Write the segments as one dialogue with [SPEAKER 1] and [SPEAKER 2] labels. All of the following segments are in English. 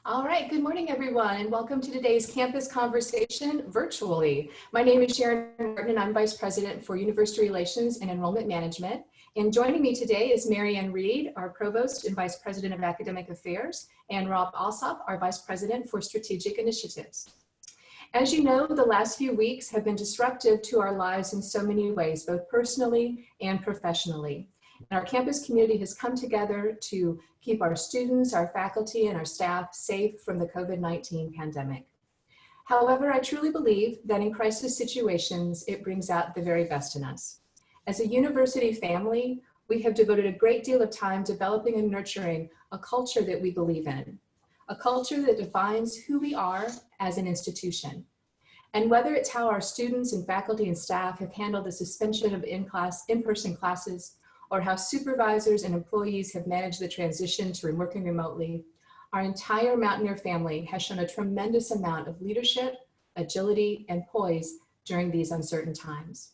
[SPEAKER 1] All right, good morning, everyone, and welcome to today's campus conversation virtually. My name is Sharon Martin, and I'm Vice President for University Relations and Enrollment Management. And joining me today is Maryanne Reed, our Provost and Vice President of Academic Affairs, and Rob Alsop, our Vice President for Strategic Initiatives. As you know, the last few weeks have been disruptive to our lives in so many ways, both personally and professionally. And our campus community has come together to keep our students, our faculty, and our staff safe from the COVID-19 pandemic. However, I truly believe that in crisis situations, it brings out the very best in us. As a university family, we have devoted a great deal of time developing and nurturing a culture that we believe in, a culture that defines who we are as an institution. And whether it's how our students and faculty and staff have handled the suspension of in-person classes, or how supervisors and employees have managed the transition to working remotely, our entire Mountaineer family has shown a tremendous amount of leadership, agility, and poise during these uncertain times.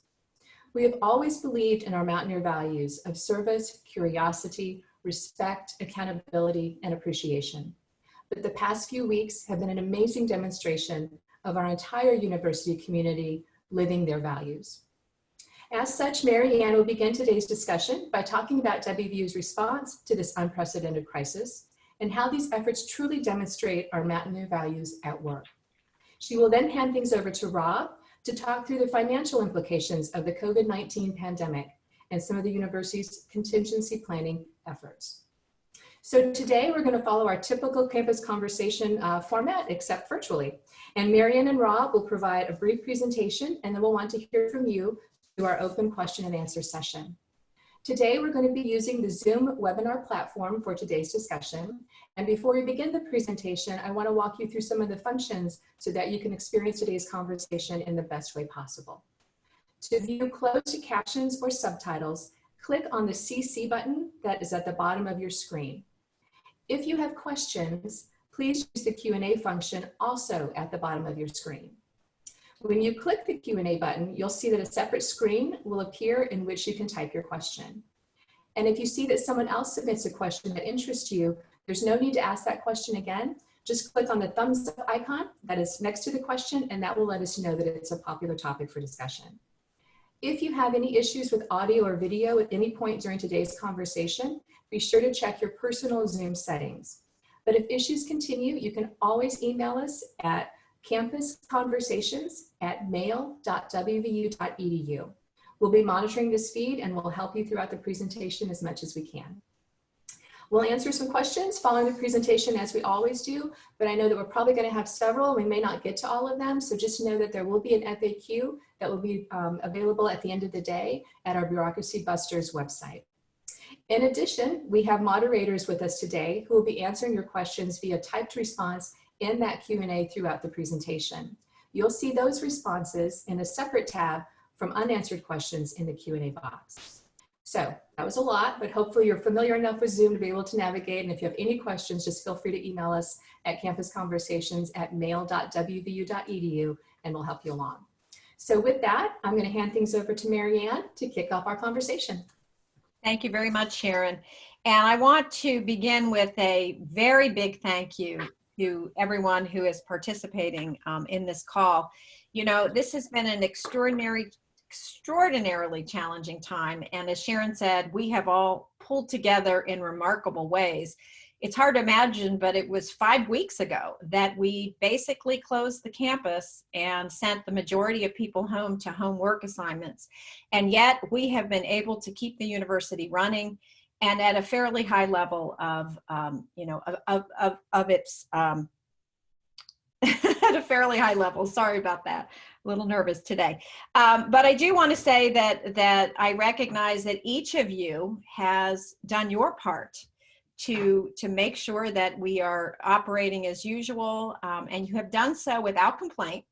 [SPEAKER 1] We have always believed in our Mountaineer values of service, curiosity, respect, accountability, and appreciation. But the past few weeks have been an amazing demonstration of our entire university community living their values. As such, Maryanne will begin today's discussion by talking about WVU's response to this unprecedented crisis and how these efforts truly demonstrate our Mountaineer values at work. She will then hand things over to Rob to talk through the financial implications of the COVID-19 pandemic and some of the university's contingency planning efforts. So today we're going to follow our typical campus conversation format, except virtually. And Maryanne and Rob will provide a brief presentation, and then we'll want to hear from you through our open question and answer session. Today, we're going to be using the Zoom webinar platform for today's discussion. And before we begin the presentation, I want to walk you through some of the functions so that you can experience today's conversation in the best way possible. To view closed captions or subtitles, click on the CC button that is at the bottom of your screen. If you have questions, please use the Q&A function also at the bottom of your screen. When you click the Q&A button, you'll see that a separate screen will appear in which you can type your question. And if you see that someone else submits a question that interests you, there's no need to ask that question again. Just click on the thumbs up icon that is next to the question, and that will let us know that it's a popular topic for discussion. If you have any issues with audio or video at any point during today's conversation, be sure to check your personal Zoom settings. But if issues continue, you can always email us at campusconversations@mail.wvu.edu. We'll be monitoring this feed and we'll help you throughout the presentation as much as we can. We'll answer some questions following the presentation as we always do, but I know that we're probably going to have several. We may not get to all of them, so just know that there will be an FAQ that will be available at the end of the day at our Bureaucracy Busters website. In addition, we have moderators with us today who will be answering your questions via typed response in that Q&A throughout the presentation. You'll see those responses in a separate tab from unanswered questions in the Q&A box. So that was a lot, but hopefully you're familiar enough with Zoom to be able to navigate. And if you have any questions, just feel free to email us at campusconversations@mail.wvu.edu and we'll help you along. So with that, I'm going to hand things over to Maryanne to kick off our conversation.
[SPEAKER 2] Thank you very much, Sharon. And I want to begin with a very big thank you to everyone who is participating in this call. You know, this has been an extraordinarily challenging time. And as Sharon said, we have all pulled together in remarkable ways. It's hard to imagine, but it was 5 weeks ago that we basically closed the campus and sent the majority of people home to home work assignments. And yet we have been able to keep the university running and at a fairly high level of its, at a fairly high level. Sorry about that. A little nervous today. But I do want to say that I recognize that each of you has done your part to make sure that we are operating as usual. And you have done so without complaint,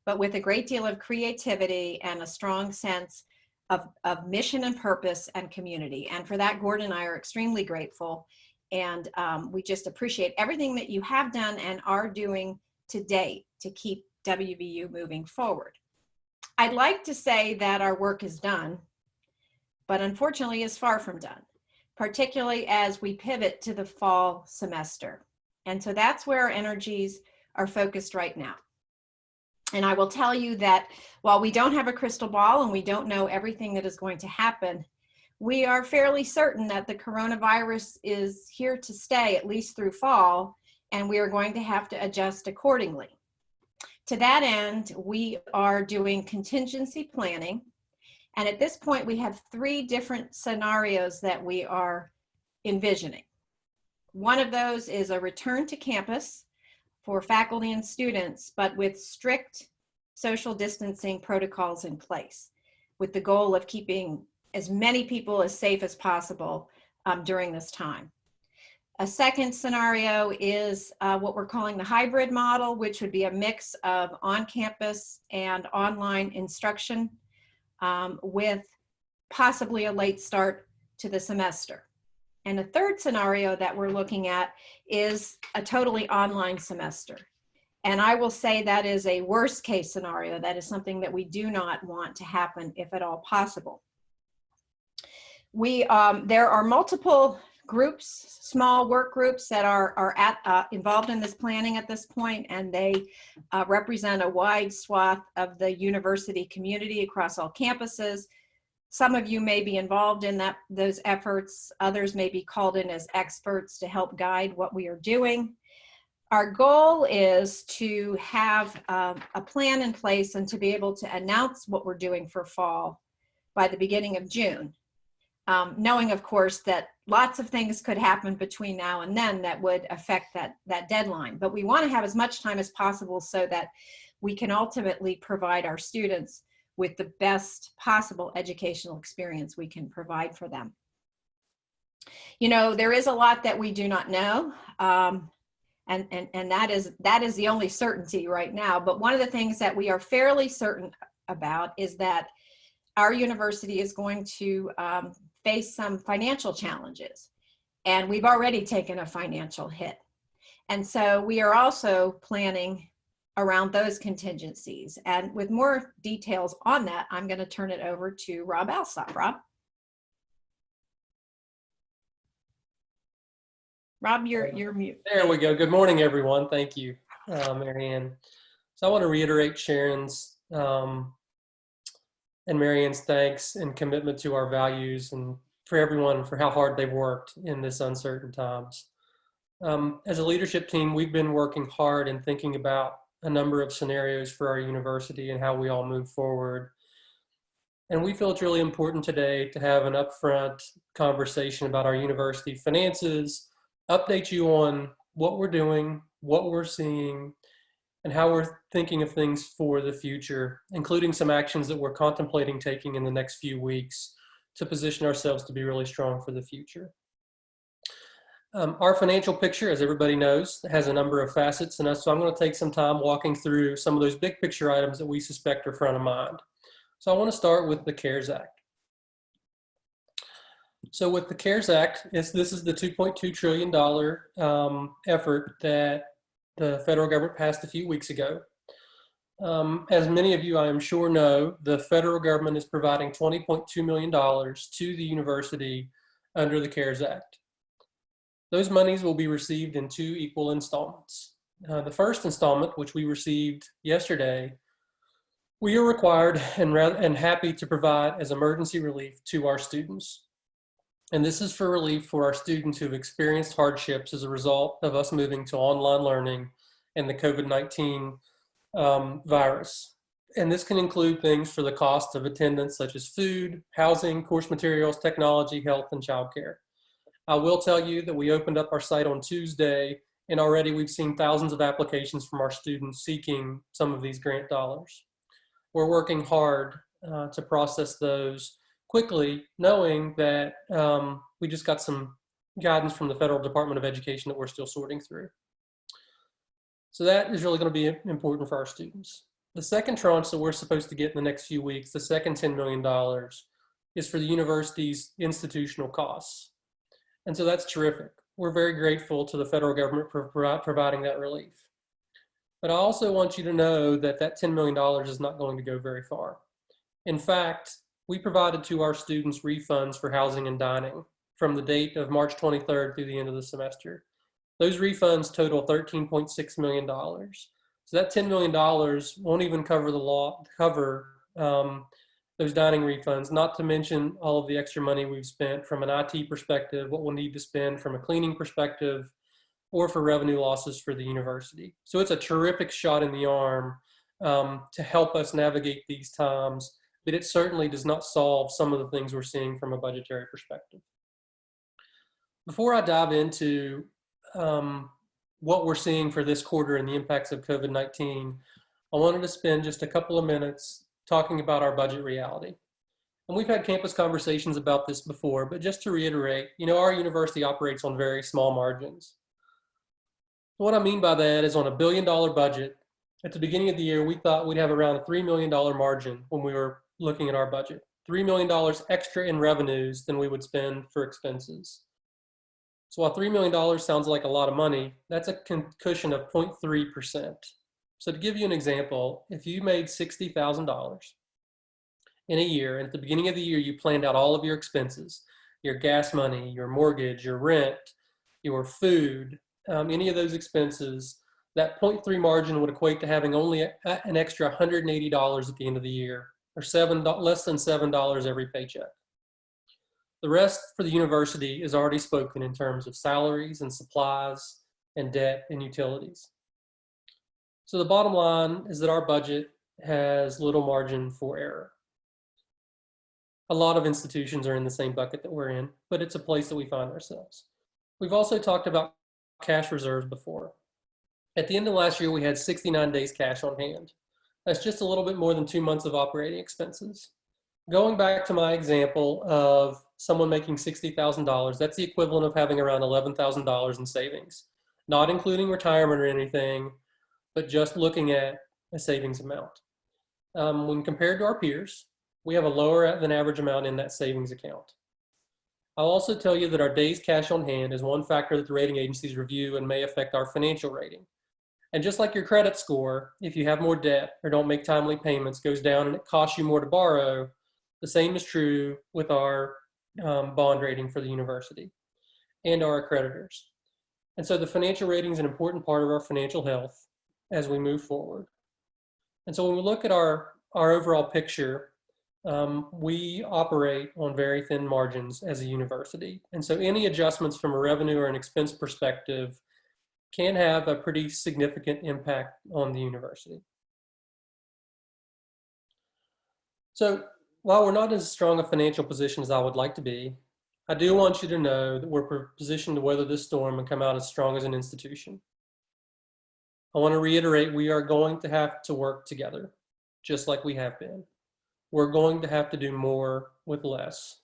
[SPEAKER 2] but with a great deal of creativity and a strong sense of mission and purpose and community. And for that, Gordon and I are extremely grateful. And we just appreciate everything that you have done and are doing to date to keep WVU moving forward. I'd like to say that our work is done, but unfortunately is far from done, particularly as we pivot to the fall semester. And so that's where our energies are focused right now. And I will tell you that while we don't have a crystal ball and we don't know everything that is going to happen, we are fairly certain that the coronavirus is here to stay, at least through fall, and we are going to have to adjust accordingly. To that end, we are doing contingency planning. And at this point, we have 3 different scenarios that we are envisioning. One of those is a return to campus for faculty and students, but with strict social distancing protocols in place, with the goal of keeping as many people as safe as possible during this time. A second scenario is what we're calling the hybrid model, which would be a mix of on-campus and online instruction with possibly a late start to the semester. And a third scenario that we're looking at is a totally online semester. And I will say that is a worst case scenario. That is something that we do not want to happen if at all possible. There are multiple groups, small work groups that are involved in this planning at this point, and they represent a wide swath of the university community across all campuses. Some of you may be involved in those efforts. Others may be called in as experts to help guide what we are doing. Our goal is to have a plan in place and to be able to announce what we're doing for fall by the beginning of June. Knowing, of course, that lots of things could happen between now and then that would affect that deadline. But we want to have as much time as possible so that we can ultimately provide our students with the best possible educational experience we can provide for them. You know, there is a lot that we do not know, and that is the only certainty right now. But one of the things that we are fairly certain about is that our university is going to face some financial challenges, and we've already taken a financial hit. And so we are also planning around those contingencies. And with more details on that, I'm going to turn it over to Rob Alsop. Rob, you're mute.
[SPEAKER 3] There we go. Good morning, everyone. Thank you, Maryanne. So I want to reiterate Sharon's and Maryanne's thanks and commitment to our values, and for everyone for how hard they've worked in this uncertain times. As a leadership team, we've been working hard and thinking about a number of scenarios for our university and how we all move forward. And we feel it's really important today to have an upfront conversation about our university finances, update you on what we're doing, what we're seeing, and how we're thinking of things for the future, including some actions that we're contemplating taking in the next few weeks to position ourselves to be really strong for the future. Our financial picture, as everybody knows, has a number of facets, and so I'm going to take some time walking through some of those big picture items that we suspect are front of mind. So I want to start with the CARES Act. So with the CARES Act, this is the $2.2 trillion effort that the federal government passed a few weeks ago. As many of you, I am sure, know, the federal government is providing $20.2 million to the university under the CARES Act. Those monies will be received in 2 equal installments. The first installment, which we received yesterday, we are required and happy to provide as emergency relief to our students. And this is for relief for our students who have experienced hardships as a result of us moving to online learning and the COVID-19 virus. And this can include things for the cost of attendance, such as food, housing, course materials, technology, health, and childcare. I will tell you that we opened up our site on Tuesday, and already we've seen thousands of applications from our students seeking some of these grant dollars. We're working hard to process those quickly, knowing that we just got some guidance from the Federal Department of Education that we're still sorting through. So that is really going to be important for our students. The second tranche that we're supposed to get in the next few weeks, the second $10 million, is for the university's institutional costs. And so that's terrific. We're very grateful to the federal government for providing that relief. But I also want you to know that that $10 million is not going to go very far. In fact, we provided to our students refunds for housing and dining from the date of March 23rd through the end of the semester. Those refunds total $13.6 million. So that $10 million won't even cover those dining refunds, not to mention all of the extra money we've spent from an IT perspective, what we'll need to spend from a cleaning perspective, or for revenue losses for the university. So it's a terrific shot in the arm to help us navigate these times, but it certainly does not solve some of the things we're seeing from a budgetary perspective. Before I dive into what we're seeing for this quarter and the impacts of COVID-19, I wanted to spend just a couple of minutes talking about our budget reality. And we've had campus conversations about this before, but just to reiterate, our university operates on very small margins. What I mean by that is on a $1 billion budget, at the beginning of the year, we thought we'd have around a $3 million margin when we were looking at our budget. $3 million extra in revenues than we would spend for expenses. So while $3 million sounds like a lot of money, that's a cushion of 0.3%. So to give you an example, if you made $60,000 in a year, and at the beginning of the year, you planned out all of your expenses, your gas money, your mortgage, your rent, your food, any of those expenses, that 0.3 margin would equate to having only an extra $180 at the end of the year, or less than $7 every paycheck. The rest for the university is already spoken in terms of salaries and supplies and debt and utilities. So the bottom line is that our budget has little margin for error. A lot of institutions are in the same bucket that we're in, but it's a place that we find ourselves. We've also talked about cash reserves before. At the end of last year, we had 69 days cash on hand. That's just a little bit more than 2 months of operating expenses. Going back to my example of someone making $60,000, that's the equivalent of having around $11,000 in savings, not including retirement or anything, but just looking at a savings amount. When compared to our peers, we have a lower than average amount in that savings account. I'll also tell you that our days cash on hand is one factor that the rating agencies review and may affect our financial rating. And just like your credit score, if you have more debt or don't make timely payments, goes down and it costs you more to borrow, the same is true with our bond rating for the university and our accreditors. And so the financial rating is an important part of our financial health as we move forward. And so when we look at our overall picture, we operate on very thin margins as a university. And so any adjustments from a revenue or an expense perspective can have a pretty significant impact on the university. So while we're not as strong a financial position as I would like to be, I do want you to know that we're positioned to weather this storm and come out as strong as an institution. I want to reiterate, we are going to have to work together, just like we have been. We're going to have to do more with less.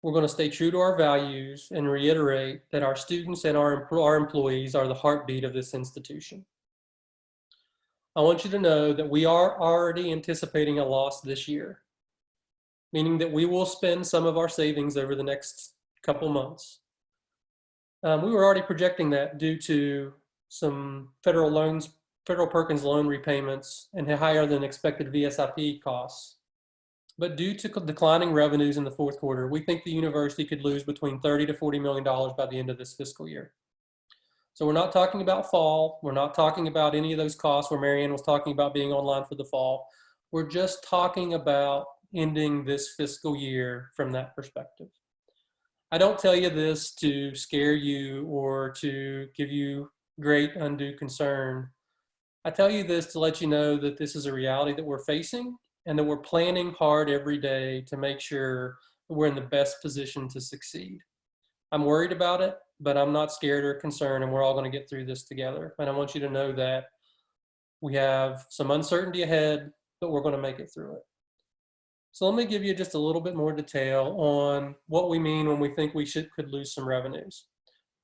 [SPEAKER 3] We're going to stay true to our values and reiterate that our students and our employees are the heartbeat of this institution. I want you to know that we are already anticipating a loss this year, meaning that we will spend some of our savings over the next couple months. We were already projecting that due to some federal Perkins loan repayments and higher than expected VSIP costs. But due to declining revenues in the fourth quarter, we think the university could lose between $30 to $40 million by the end of this fiscal year. So we're not talking about fall. We're not talking about any of those costs where Maryanne was talking about being online for the fall. We're just talking about ending this fiscal year from that perspective. I don't tell you this to scare you or to give you great undue concern. I tell you this to let you know that this is a reality that we're facing and that we're planning hard every day to make sure we're in the best position to succeed. I'm worried about it, but I'm not scared or concerned, and we're all going to get through this together. And I want you to know that we have some uncertainty ahead, but we're going to make it through it. So let me give you just a little bit more detail on what we mean when we think we could lose some revenues.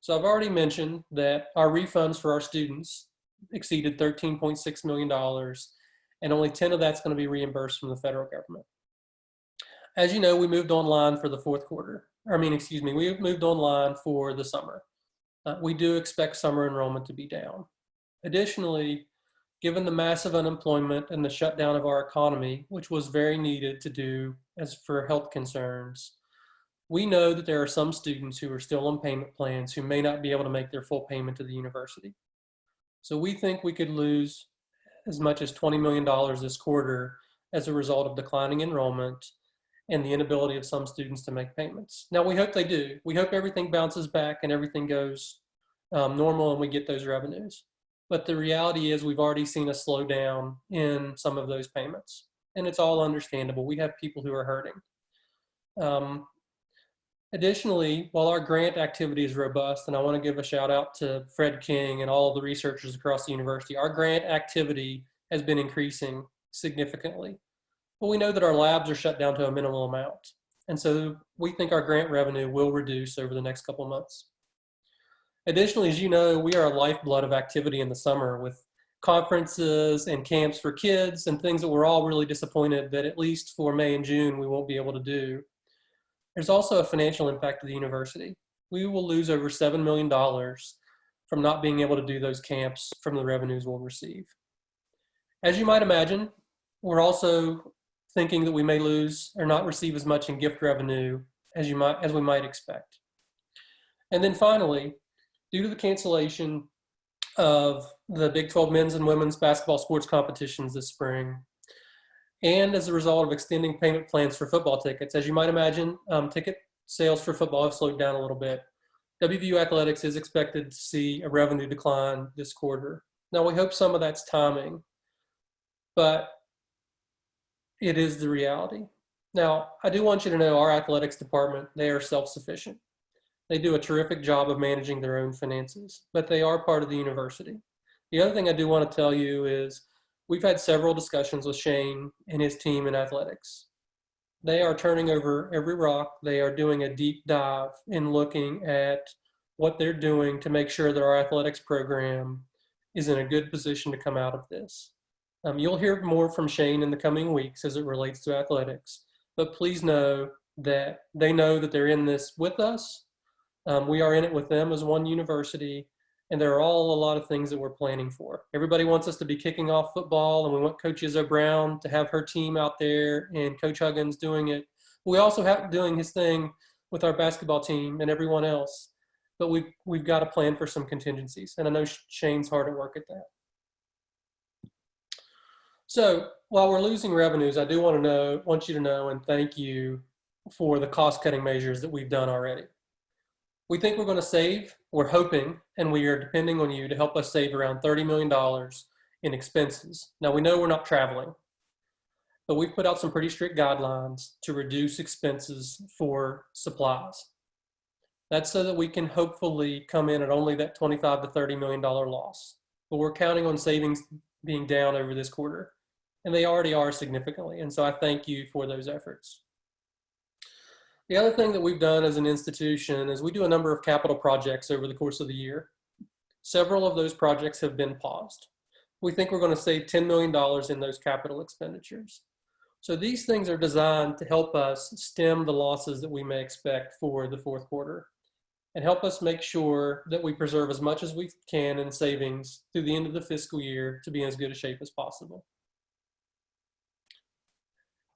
[SPEAKER 3] So I've already mentioned that our refunds for our students exceeded $13.6 million, and only 10 of that's going to be reimbursed from the federal government. As you know, we moved online for the fourth quarter. We moved online for the summer. We do expect summer enrollment to be down. Additionally, given the massive unemployment and the shutdown of our economy, which was very needed to do as for health concerns, We know that there are some students who are still on payment plans who may not be able to make their full payment to the university. So we think we could lose as much as $20 million this quarter as a result of declining enrollment and the inability of some students to make payments. Now, we hope they do. We hope everything bounces back and everything goes normal and we get those revenues. But the reality is we've already seen a slowdown in some of those payments, and it's all understandable. We have people who are hurting. Additionally, while our grant activity is robust, and I want to give a shout out to Fred King and all of the researchers across the university, our grant activity has been increasing significantly. But we know that our labs are shut down to a minimal amount. And so we think our grant revenue will reduce over the next couple of months. Additionally, as you know, we are a lifeblood of activity in the summer with conferences and camps for kids and things that we're all really disappointed that at least for May and June we won't be able to do. There's also a financial impact to the university. We will lose over $7 million from not being able to do those camps from the revenues we'll receive. As you might imagine, we're also thinking that we may lose or not receive as much in gift revenue as we might expect. And then finally, due to the cancellation of the Big 12 men's and women's basketball sports competitions this spring, and as a result of extending payment plans for football tickets, as you might imagine, ticket sales for football have slowed down a little bit. WVU Athletics is expected to see a revenue decline this quarter. Now, we hope some of that's timing, but it is the reality. Now, I do want you to know our athletics department, they are self-sufficient. They do a terrific job of managing their own finances, but they are part of the university. The other thing I do want to tell you is we've had several discussions with Shane and his team in athletics. They are turning over every rock. They are doing a deep dive in looking at what they're doing to make sure that our athletics program is in a good position to come out of this. You'll hear more from Shane in the coming weeks as it relates to athletics, but please know that they know that they're in this with us. We are in it with them as one university, and there are a lot of things that we're planning for. Everybody wants us to be kicking off football, and we want Coach Izzo Brown to have her team out there and Coach Huggins doing it. We also have doing his thing with our basketball team and everyone else, but we've got to plan for some contingencies, and I know Shane's hard at work at that. So while we're losing revenues, I do want you to know and thank you for the cost-cutting measures that we've done already. We think we're going to save, we're hoping, and we are depending on you to help us save around $30 million in expenses. Now, we know we're not traveling, but we've put out some pretty strict guidelines to reduce expenses for supplies. That's so that we can hopefully come in at only that $25 to $30 million loss. But we're counting on savings being down over this quarter, and they already are significantly, and so I thank you for those efforts. The other thing that we've done as an institution is we do a number of capital projects over the course of the year. Several of those projects have been paused. We think we're going to save $10 million in those capital expenditures. So these things are designed to help us stem the losses that we may expect for the fourth quarter and help us make sure that we preserve as much as we can in savings through the end of the fiscal year to be in as good a shape as possible.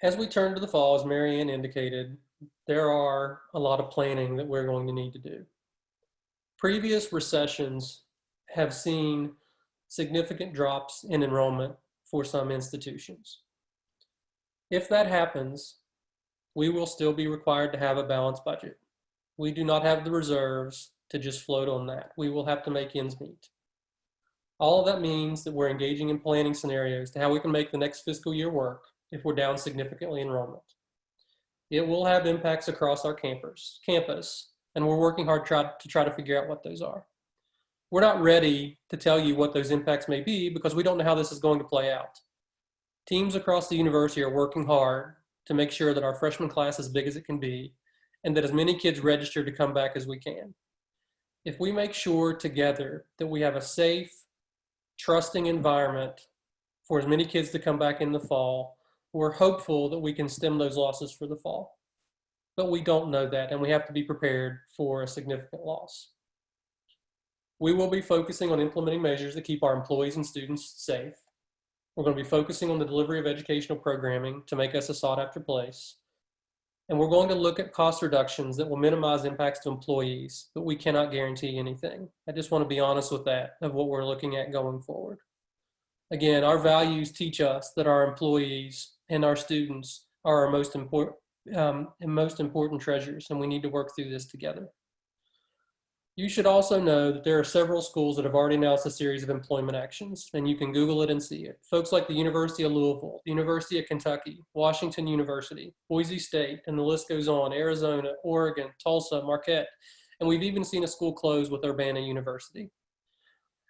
[SPEAKER 3] As we turn to the fall, as Maryanne indicated, there are a lot of planning that we're going to need to do. Previous recessions have seen significant drops in enrollment for some institutions. If that happens, we will still be required to have a balanced budget. We do not have the reserves to just float on that. We will have to make ends meet. All of that means that we're engaging in planning scenarios to how we can make the next fiscal year work if we're down significantly in enrollment. It will have impacts across our campus, and we're working hard to try to figure out what those are. We're not ready to tell you what those impacts may be because we don't know how this is going to play out. Teams across the university are working hard to make sure that our freshman class is as big as it can be and that as many kids register to come back as we can. If we make sure together that we have a safe, trusting environment for as many kids to come back in the fall, we're hopeful that we can stem those losses for the fall. But we don't know that, and we have to be prepared for a significant loss. We will be focusing on implementing measures that keep our employees and students safe. We're going to be focusing on the delivery of educational programming to make us a sought-after place. And we're going to look at cost reductions that will minimize impacts to employees, but we cannot guarantee anything. I just want to be honest with that, of what we're looking at going forward. Again, our values teach us that our employees and our students are our most important treasures, and we need to work through this together. You should also know that there are several schools that have already announced a series of employment actions, and you can Google it and see it. Folks like the University of Louisville, the University of Kentucky, Washington University, Boise State, and the list goes on, Arizona, Oregon, Tulsa, Marquette, and we've even seen a school close with Urbana University.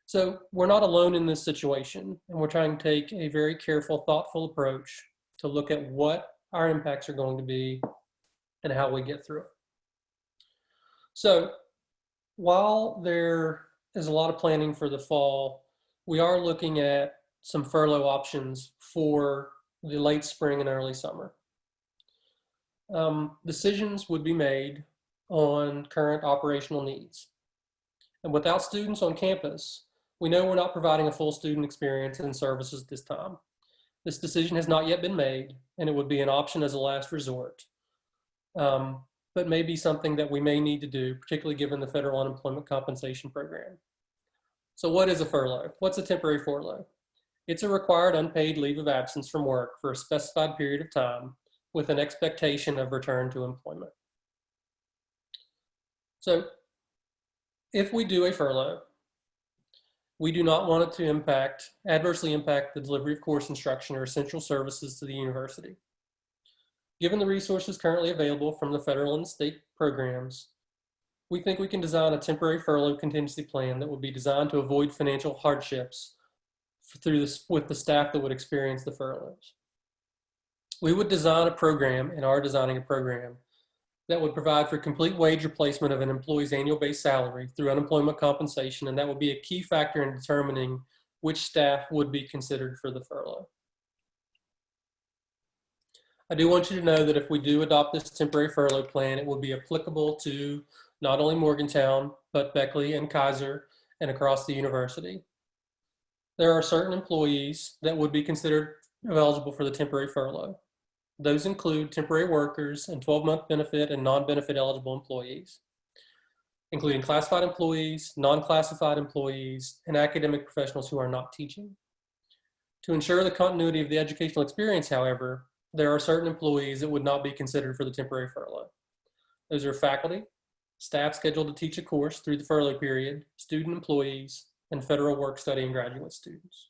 [SPEAKER 3] So we're not alone in this situation, and we're trying to take a very careful, thoughtful approach to look at what our impacts are going to be and how we get through it. So while there is a lot of planning for the fall, we are looking at some furlough options for the late spring and early summer. Decisions would be made on current operational needs. And without students on campus, we know we're not providing a full student experience and services this time. This decision has not yet been made, and it would be an option as a last resort. But may be something that we may need to do, particularly given the federal unemployment compensation program. So what is a furlough? What's a temporary furlough? It's a required unpaid leave of absence from work for a specified period of time with an expectation of return to employment. So if we do a furlough, we do not want it to adversely impact the delivery of course instruction or essential services to the university. Given the resources currently available from the federal and state programs, we think we can design a temporary furlough contingency plan that would be designed to avoid financial hardships with the staff that would experience the furloughs. We would design a program, and are designing a program, that would provide for complete wage replacement of an employee's annual base salary through unemployment compensation, and that would be a key factor in determining which staff would be considered for the furlough. I do want you to know that if we do adopt this temporary furlough plan, it will be applicable to not only Morgantown, but Beckley and Kaiser and across the university. There are certain employees that would be considered eligible for the temporary furlough. Those include temporary workers and 12-month benefit and non-benefit eligible employees, including classified employees, non-classified employees, and academic professionals who are not teaching. To ensure the continuity of the educational experience, however, there are certain employees that would not be considered for the temporary furlough. Those are faculty, staff scheduled to teach a course through the furlough period, student employees, and federal work study and graduate students.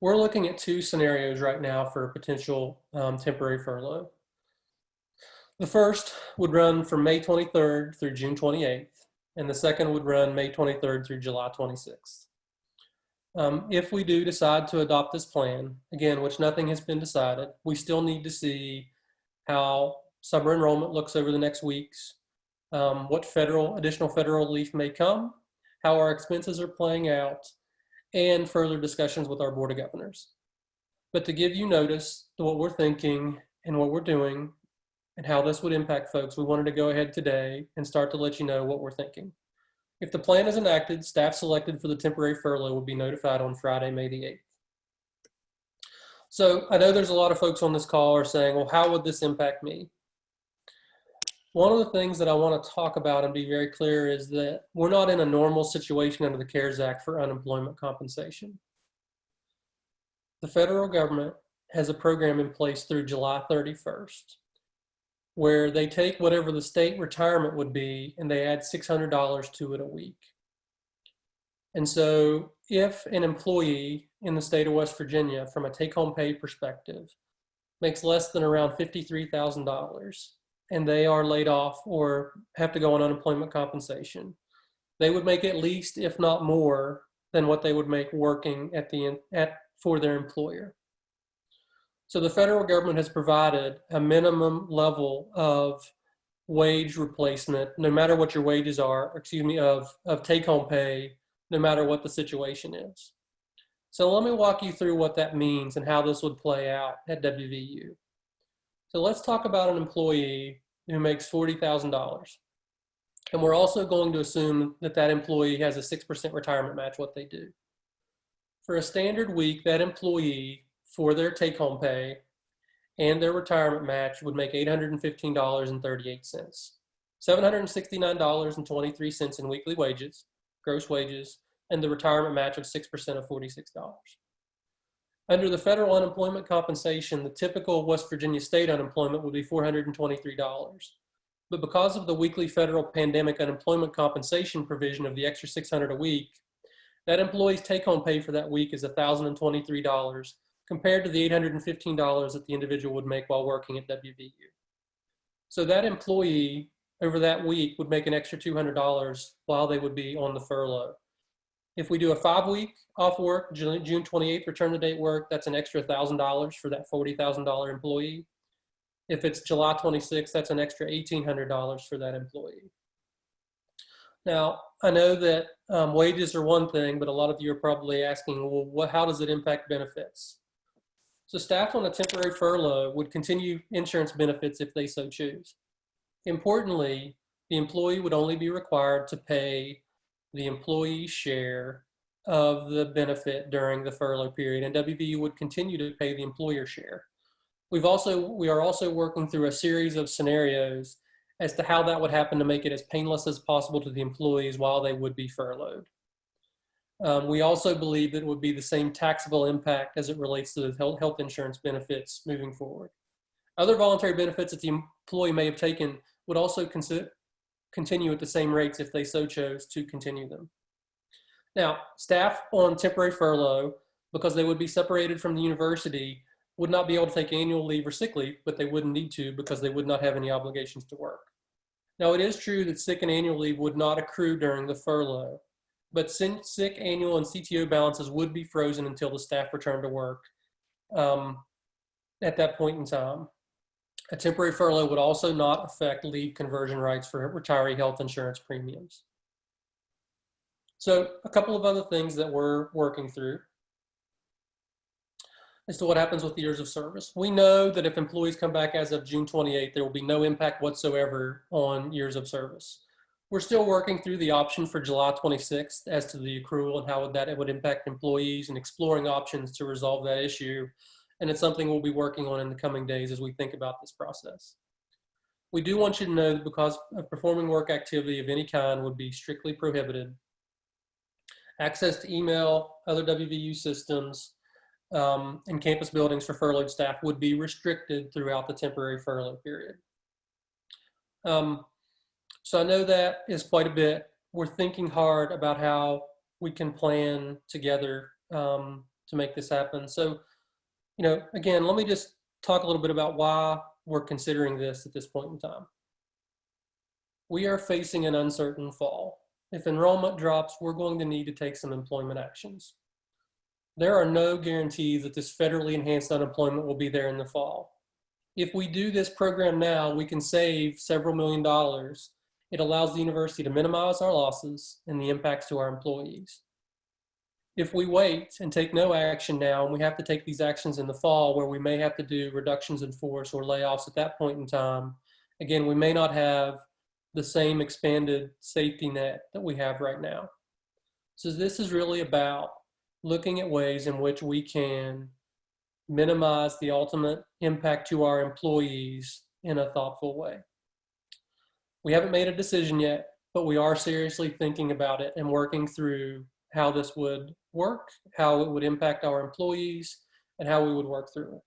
[SPEAKER 3] We're looking at two scenarios right now for a potential temporary furlough. The first would run from May 23rd through June 28th, and the second would run May 23rd through July 26th. If we do decide to adopt this plan, again, which nothing has been decided, we still need to see how summer enrollment looks over the next weeks, what additional federal relief may come, how our expenses are playing out, and further discussions with our Board of Governors. But to give you notice to what we're thinking and what we're doing and how this would impact folks, we wanted to go ahead today and start to let you know what we're thinking. If the plan is enacted, staff selected for the temporary furlough will be notified on Friday, May the 8th. So I know there's a lot of folks on this call are saying, well, how would this impact me? One of the things that I want to talk about and be very clear is that we're not in a normal situation under the CARES Act for unemployment compensation. The federal government has a program in place through July 31st, where they take whatever the state retirement would be and they add $600 to it a week. And so if an employee in the state of West Virginia, from a take-home pay perspective, makes less than around $53,000 and they are laid off or have to go on unemployment compensation, they would make at least, if not more, than what they would make working for their employer. So the federal government has provided a minimum level of wage replacement, no matter what your wages are, of take-home pay, no matter what the situation is. So let me walk you through what that means and how this would play out at WVU. So let's talk about an employee who makes $40,000. And we're also going to assume that that employee has a 6% retirement match what they do. For a standard week, that employee, for their take-home pay, and their retirement match would make $815.38. $769.23 in weekly wages, gross wages, and the retirement match of 6% of $46. Under the federal unemployment compensation, the typical West Virginia state unemployment would be $423. But because of the weekly federal pandemic unemployment compensation provision of the extra $600 a week, that employee's take-home pay for that week is $1,023 compared to the $815 that the individual would make while working at WVU. So that employee over that week would make an extra $200 while they would be on the furlough. If we do a 5-week off work, June 28th return to date work, that's an extra $1,000 for that $40,000 employee. If it's July 26th, that's an extra $1,800 for that employee. Now, I know that wages are one thing, but a lot of you are probably asking, well, how does it impact benefits? So staff on a temporary furlough would continue insurance benefits if they so choose. Importantly, the employee would only be required to pay the employee's share of the benefit during the furlough period, and WVU would continue to pay the employer share. We are also working through a series of scenarios as to how that would happen to make it as painless as possible to the employees while they would be furloughed. We also believe that it would be the same taxable impact as it relates to the health insurance benefits moving forward. Other voluntary benefits that the employee may have taken would also continue at the same rates if they so chose to continue them. Now, staff on temporary furlough, because they would be separated from the university, would not be able to take annual leave or sick leave, but they wouldn't need to because they would not have any obligations to work. Now, it is true that sick and annual leave would not accrue during the furlough, but sick, annual, and CTO balances would be frozen until the staff returned to work at that point in time. A temporary furlough would also not affect leave conversion rights for retiree health insurance premiums. So a couple of other things that we're working through as to what happens with the years of service. We know that if employees come back as of June 28th, there will be no impact whatsoever on years of service. We're still working through the option for July 26th as to the accrual and how it would impact employees and exploring options to resolve that issue. And it's something we'll be working on in the coming days as we think about this process. We do want you to know that because of performing work activity of any kind would be strictly prohibited. Access to email, other WVU systems, and campus buildings for furloughed staff would be restricted throughout the temporary furlough period. So I know that is quite a bit. We're thinking hard about how we can plan together to make this happen. So, you know, again, let me just talk a little bit about why we're considering this at this point in time. We are facing an uncertain fall. If enrollment drops, we're going to need to take some employment actions. There are no guarantees that this federally enhanced unemployment will be there in the fall. If we do this program now, we can save several $million. It allows the university to minimize our losses and the impacts to our employees. If we wait and take no action now, and we have to take these actions in the fall where we may have to do reductions in force or layoffs at that point in time, again, we may not have the same expanded safety net that we have right now. So this is really about looking at ways in which we can minimize the ultimate impact to our employees in a thoughtful way. We haven't made a decision yet, but we are seriously thinking about it and working through how this would work, how it would impact our employees, and how we would work through it.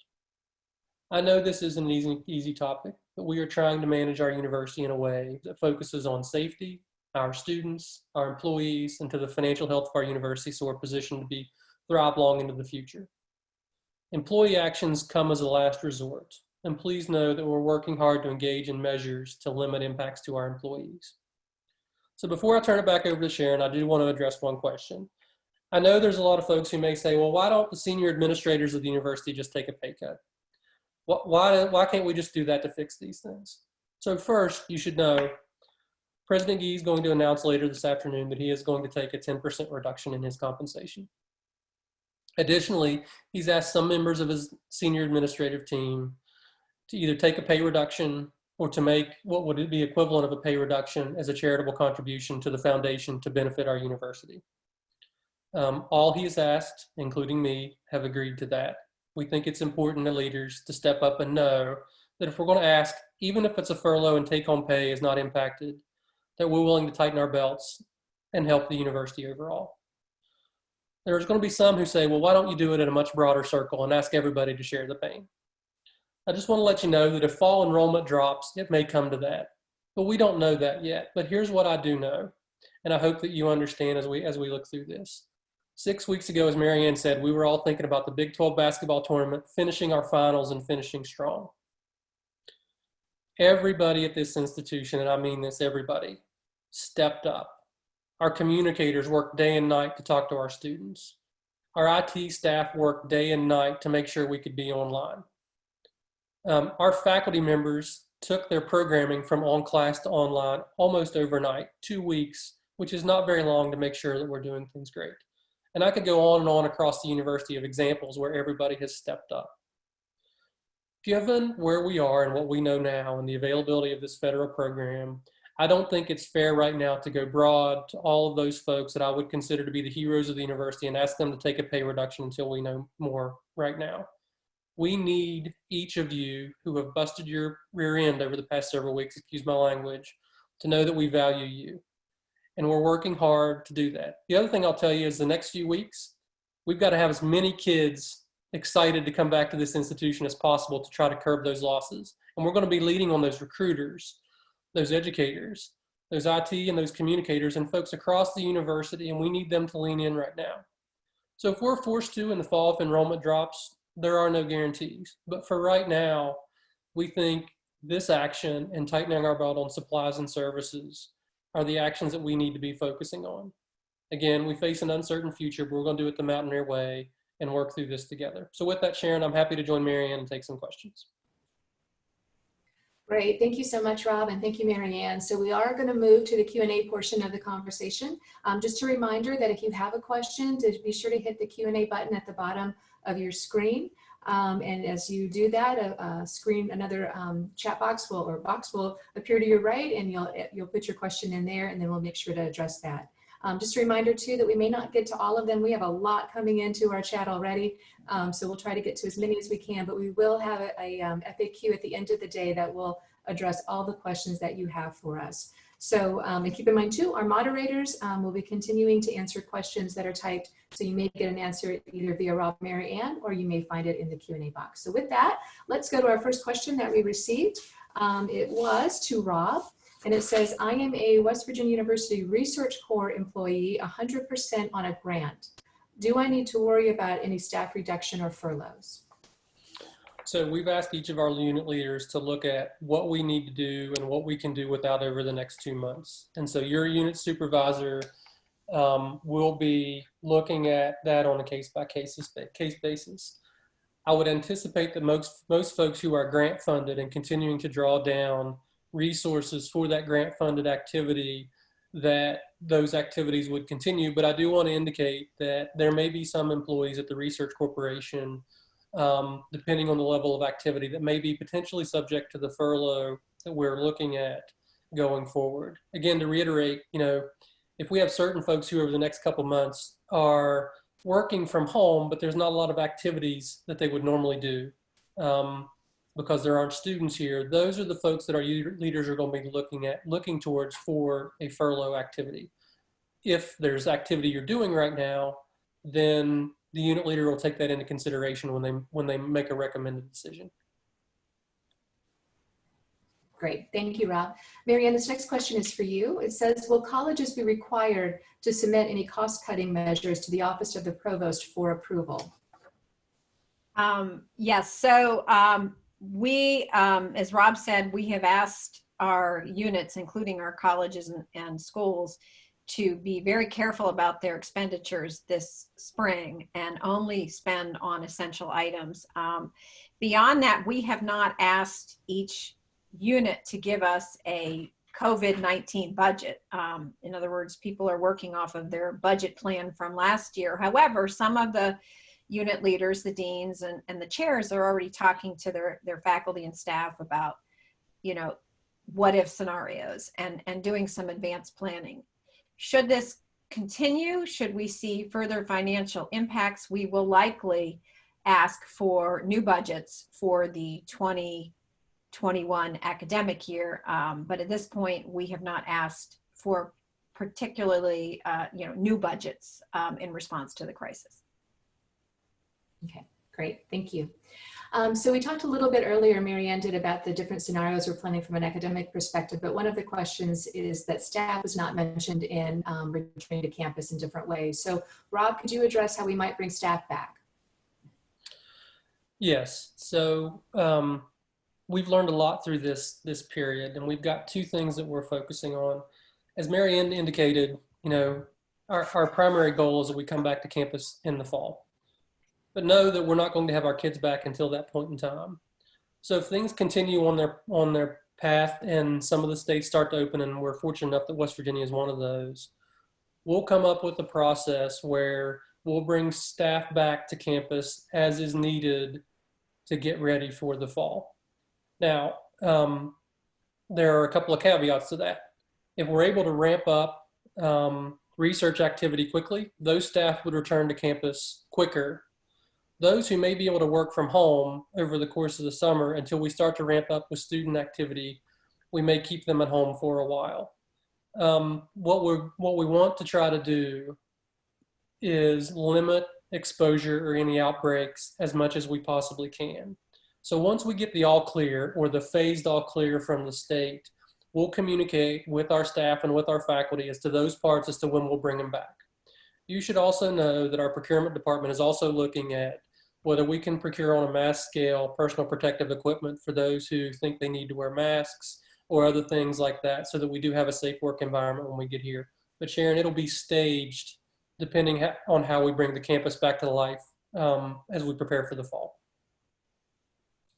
[SPEAKER 3] I know this isn't an easy topic, but we are trying to manage our university in a way that focuses on safety, our students, our employees, and to the financial health of our university so we're positioned to thrive long into the future. Employee actions come as a last resort, and please know that we're working hard to engage in measures to limit impacts to our employees. So before I turn it back over to Sharon, I do want to address one question. I know there's a lot of folks who may say, well, why don't the senior administrators of the university just take a pay cut? Why can't we just do that to fix these things? So first, you should know, President Gee is going to announce later this afternoon that he is going to take a 10% reduction in his compensation. Additionally, he's asked some members of his senior administrative team to either take a pay reduction or to make what would be equivalent of a pay reduction as a charitable contribution to the foundation to benefit our university. All he has asked, including me, have agreed to that. we think it's important to leaders to step up and know that if we're going to ask, even if it's a furlough and take-home pay is not impacted, that we're willing to tighten our belts and help the university overall. There's going to be some who say, well, why don't you do it in a much broader circle and ask everybody to share the pain? I just want to let you know that if fall enrollment drops, it may come to that. But we don't know that yet. But here's what I do know, and I hope that you understand as we look through this. 6 weeks ago, as Maryanne said, we were all thinking about the Big 12 basketball tournament, finishing our finals and finishing strong. Everybody at this institution, and I mean this, everybody, stepped up. Our communicators worked day and night to talk to our students. Our IT staff worked day and night to make sure we could be online. Our faculty members took their programming from on class to online almost overnight, 2 weeks, which is not very long to make sure that we're doing things great. And I could go on and on across the university of examples where everybody has stepped up. Given where we are and what we know now and the availability of this federal program, I don't think it's fair right now to go broad to all of those folks that I would consider to be the heroes of the university and ask them to take a pay reduction until we know more right now. We need each of you who have busted your rear end over the past several weeks, excuse my language, to know that we value you. And we're working hard to do that. The other thing I'll tell you is the next few weeks, we've got to have as many kids excited to come back to this institution as possible to try to curb those losses. And we're going to be leading on those recruiters, those educators, those IT and those communicators and folks across the university, and we need them to lean in right now. So if we're forced to in the fall, if enrollment drops, there are no guarantees. But for right now, we think this action and tightening our belt on supplies and services are the actions that we need to be focusing on. Again, we face an uncertain future, but we're going to do it the Mountaineer way and work through this together. So with that, Sharon, I'm happy to join Maryanne and take some questions.
[SPEAKER 1] Great, thank you so much, Rob, and thank you, Maryanne. So we are going to move to the Q&A portion of the conversation. Just a reminder that if you have a question, to be sure to hit the Q&A button at the bottom of your screen. And as you do that, another chat box will appear to your right, and you'll put your question in there, and then we'll make sure to address that. Just a reminder too that we may not get to all of them. We have a lot coming into our chat already, so we'll try to get to as many as we can, but we will have a FAQ at the end of the day that will address all the questions that you have for us. So, and keep in mind too, our moderators will be continuing to answer questions that are typed, so you may get an answer either via Rob, Maryanne, or you may find it in the Q&A box. So with that, let's go to our first question that we received. It was to Rob. And it says, I am a West Virginia University Research Corps employee, 100% on a grant. Do I need to worry about any staff reduction or furloughs?
[SPEAKER 3] So we've asked each of our unit leaders to look at what we need to do and what we can do without over the next 2 months. And so your unit supervisor will be looking at that on a case-by-case basis. I would anticipate that most folks who are grant funded and continuing to draw down resources for that grant funded activity, that those activities would continue. But I do want to indicate that there may be some employees at the Research Corporation, depending on the level of activity, that may be potentially subject to the furlough that we're looking at going forward. Again, to reiterate, if we have certain folks who over the next couple months are working from home, but there's not a lot of activities that they would normally do, because there aren't students here, those are the folks that our leaders are going to be looking towards for a furlough activity. If there's activity you're doing right now, then the unit leader will take that into consideration when they make a recommended decision.
[SPEAKER 1] Great, thank you, Rob. Maryanne, this next question is for you. It says, will colleges be required to submit any cost-cutting measures to the Office of the Provost for approval?
[SPEAKER 2] Yes, so we, as Rob said, we have asked our units, including our colleges and schools, to be very careful about their expenditures this spring and only spend on essential items. Beyond that, we have not asked each unit to give us a COVID-19 budget. In other words, people are working off of their budget plan from last year. However, some of the unit leaders, the deans and the chairs are already talking to their faculty and staff about, what if scenarios and doing some advanced planning. Should this continue, should we see further financial impacts, we will likely ask for new budgets for the 2021 academic year. But at this point, we have not asked for particularly, new budgets in response to the crisis.
[SPEAKER 1] Okay, great, thank you. So we talked a little bit earlier, Maryanne did, about the different scenarios we're planning from an academic perspective, but one of the questions is that staff was not mentioned in returning to campus in different ways. So Rob, could you address how we might bring staff back?
[SPEAKER 3] Yes, so we've learned a lot through this period, and we've got two things that we're focusing on. As Maryanne indicated, our primary goal is that we come back to campus in the fall. But know that we're not going to have our kids back until that point in time. So if things continue on their path and some of the states start to open, and we're fortunate enough that West Virginia is one of those, we'll come up with a process where we'll bring staff back to campus as is needed to get ready for the fall. Now, there are a couple of caveats to that. If we're able to ramp up research activity quickly, those staff would return to campus quicker. Those who may be able to work from home over the course of the summer until we start to ramp up with student activity, we may keep them at home for a while. What we want to try to do is limit exposure or any outbreaks as much as we possibly can. So once we get the all clear or the phased all clear from the state, we'll communicate with our staff and with our faculty as to those parts as to when we'll bring them back. You should also know that our procurement department is also looking at whether we can procure on a mass scale personal protective equipment for those who think they need to wear masks or other things like that, so that we do have a safe work environment when we get here. But Sharon, it'll be staged depending on how we bring the campus back to life as we prepare for the fall.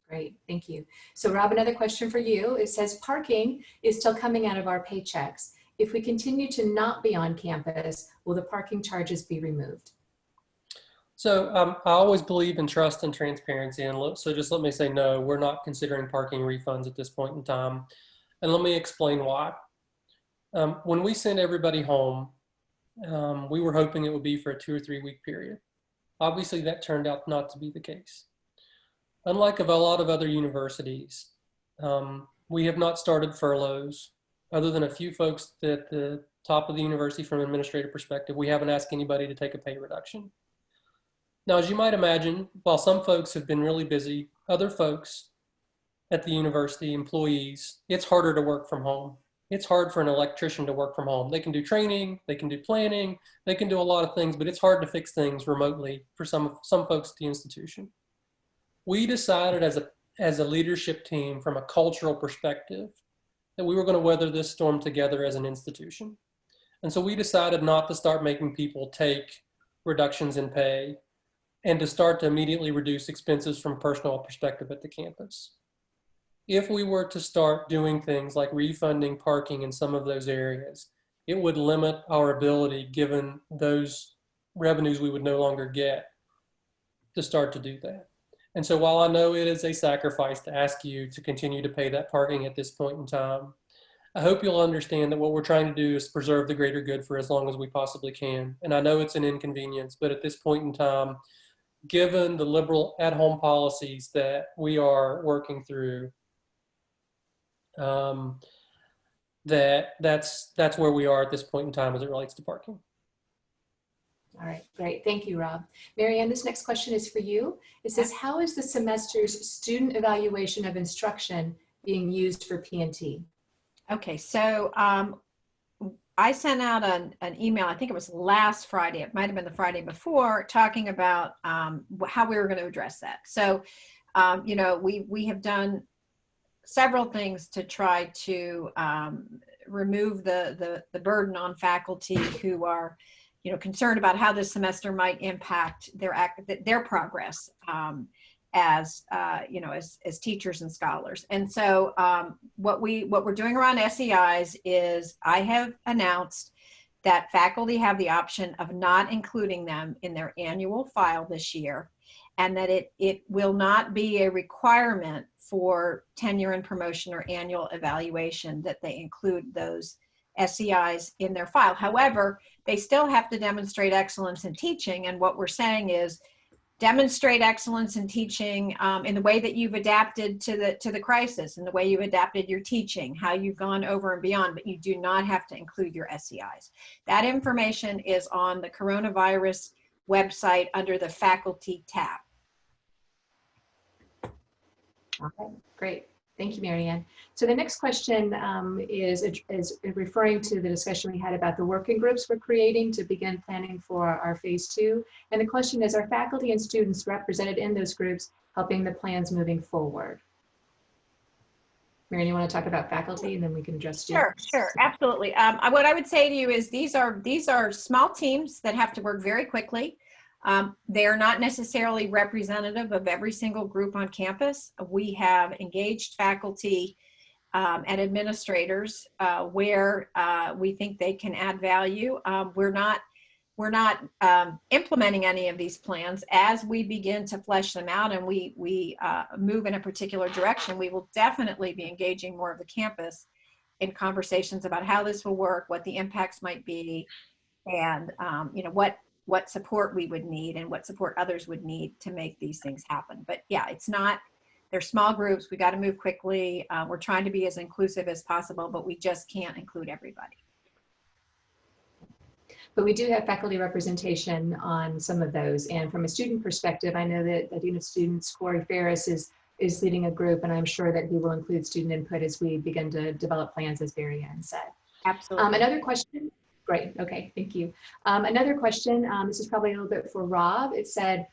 [SPEAKER 1] Great, thank you. So Rob, another question for you. It says parking is still coming out of our paychecks. If we continue to not be on campus, will the parking charges be removed?
[SPEAKER 3] So I always believe in trust and transparency. And so just let me say, no, we're not considering parking refunds at this point in time. And let me explain why. When we sent everybody home, we were hoping it would be for a 2 or 3 week period. Obviously that turned out not to be the case. Unlike a lot of other universities, we have not started furloughs. Other than a few folks at the top of the university from an administrative perspective, we haven't asked anybody to take a pay reduction. Now, as you might imagine, while some folks have been really busy, other folks at the university, employees, it's harder to work from home. It's hard for an electrician to work from home. They can do training, they can do planning, they can do a lot of things, but it's hard to fix things remotely for some folks at the institution. We decided as a leadership team from a cultural perspective that we were going to weather this storm together as an institution. And so we decided not to start making people take reductions in pay and to start to immediately reduce expenses from a personal perspective at the campus. If we were to start doing things like refunding parking in some of those areas, it would limit our ability, given those revenues we would no longer get, to start to do that. And so while I know it is a sacrifice to ask you to continue to pay that parking at this point in time, I hope you'll understand that what we're trying to do is preserve the greater good for as long as we possibly can. And I know it's an inconvenience, but at this point in time, given the liberal at-home policies that we are working through, that's where we are at this point in time as it relates to parking.
[SPEAKER 1] All right, great. Thank you, Rob. Maryanne, this next question is for you. It says, how is the semester's student evaluation of instruction being used for P&T?
[SPEAKER 2] Okay, so I sent out an email, I think it was last Friday, it might have been the Friday before, talking about how we were going to address that. So, we have done several things to try to remove the burden on faculty who are concerned about how this semester might impact their progress as teachers and scholars. And so what we're doing around SEIs is I have announced that faculty have the option of not including them in their annual file this year, and that it will not be a requirement for tenure and promotion or annual evaluation that they include those SEIs in their file. However, they still have to demonstrate excellence in teaching, and what we're saying is demonstrate excellence in teaching in the way that you've adapted to the crisis, in the way you've adapted your teaching, how you've gone over and beyond, but you do not have to include your SEIs. That information is on the coronavirus website under the faculty tab.
[SPEAKER 1] Okay, great. Thank you, Maryanne. So the next question is referring to the discussion we had about the working groups we're creating to begin planning for our phase 2. And the question is, are faculty and students represented in those groups helping the plans moving forward? Maryanne, you want to talk about faculty and then we can address students?
[SPEAKER 2] Sure, absolutely. What I would say to you is these are small teams that have to work very quickly. They are not necessarily representative of every single group on campus. We have engaged faculty and administrators where we think they can add value. We're not implementing any of these plans. As we begin to flesh them out and we move in a particular direction, we will definitely be engaging more of the campus in conversations about how this will work, what the impacts might be, and what support we would need and what support others would need to make these things happen. But yeah, they're small groups. We got to move quickly. We're trying to be as inclusive as possible, but we just can't include everybody.
[SPEAKER 1] But we do have faculty representation on some of those. And from a student perspective, I know that the Dean of Students, Corey Ferris, is leading a group, and I'm sure that he will include student input as we begin to develop plans, as Maryanne said.
[SPEAKER 2] Absolutely.
[SPEAKER 1] Another question. Great. Okay. Thank you. Another question. This is probably a little bit for Rob. It said,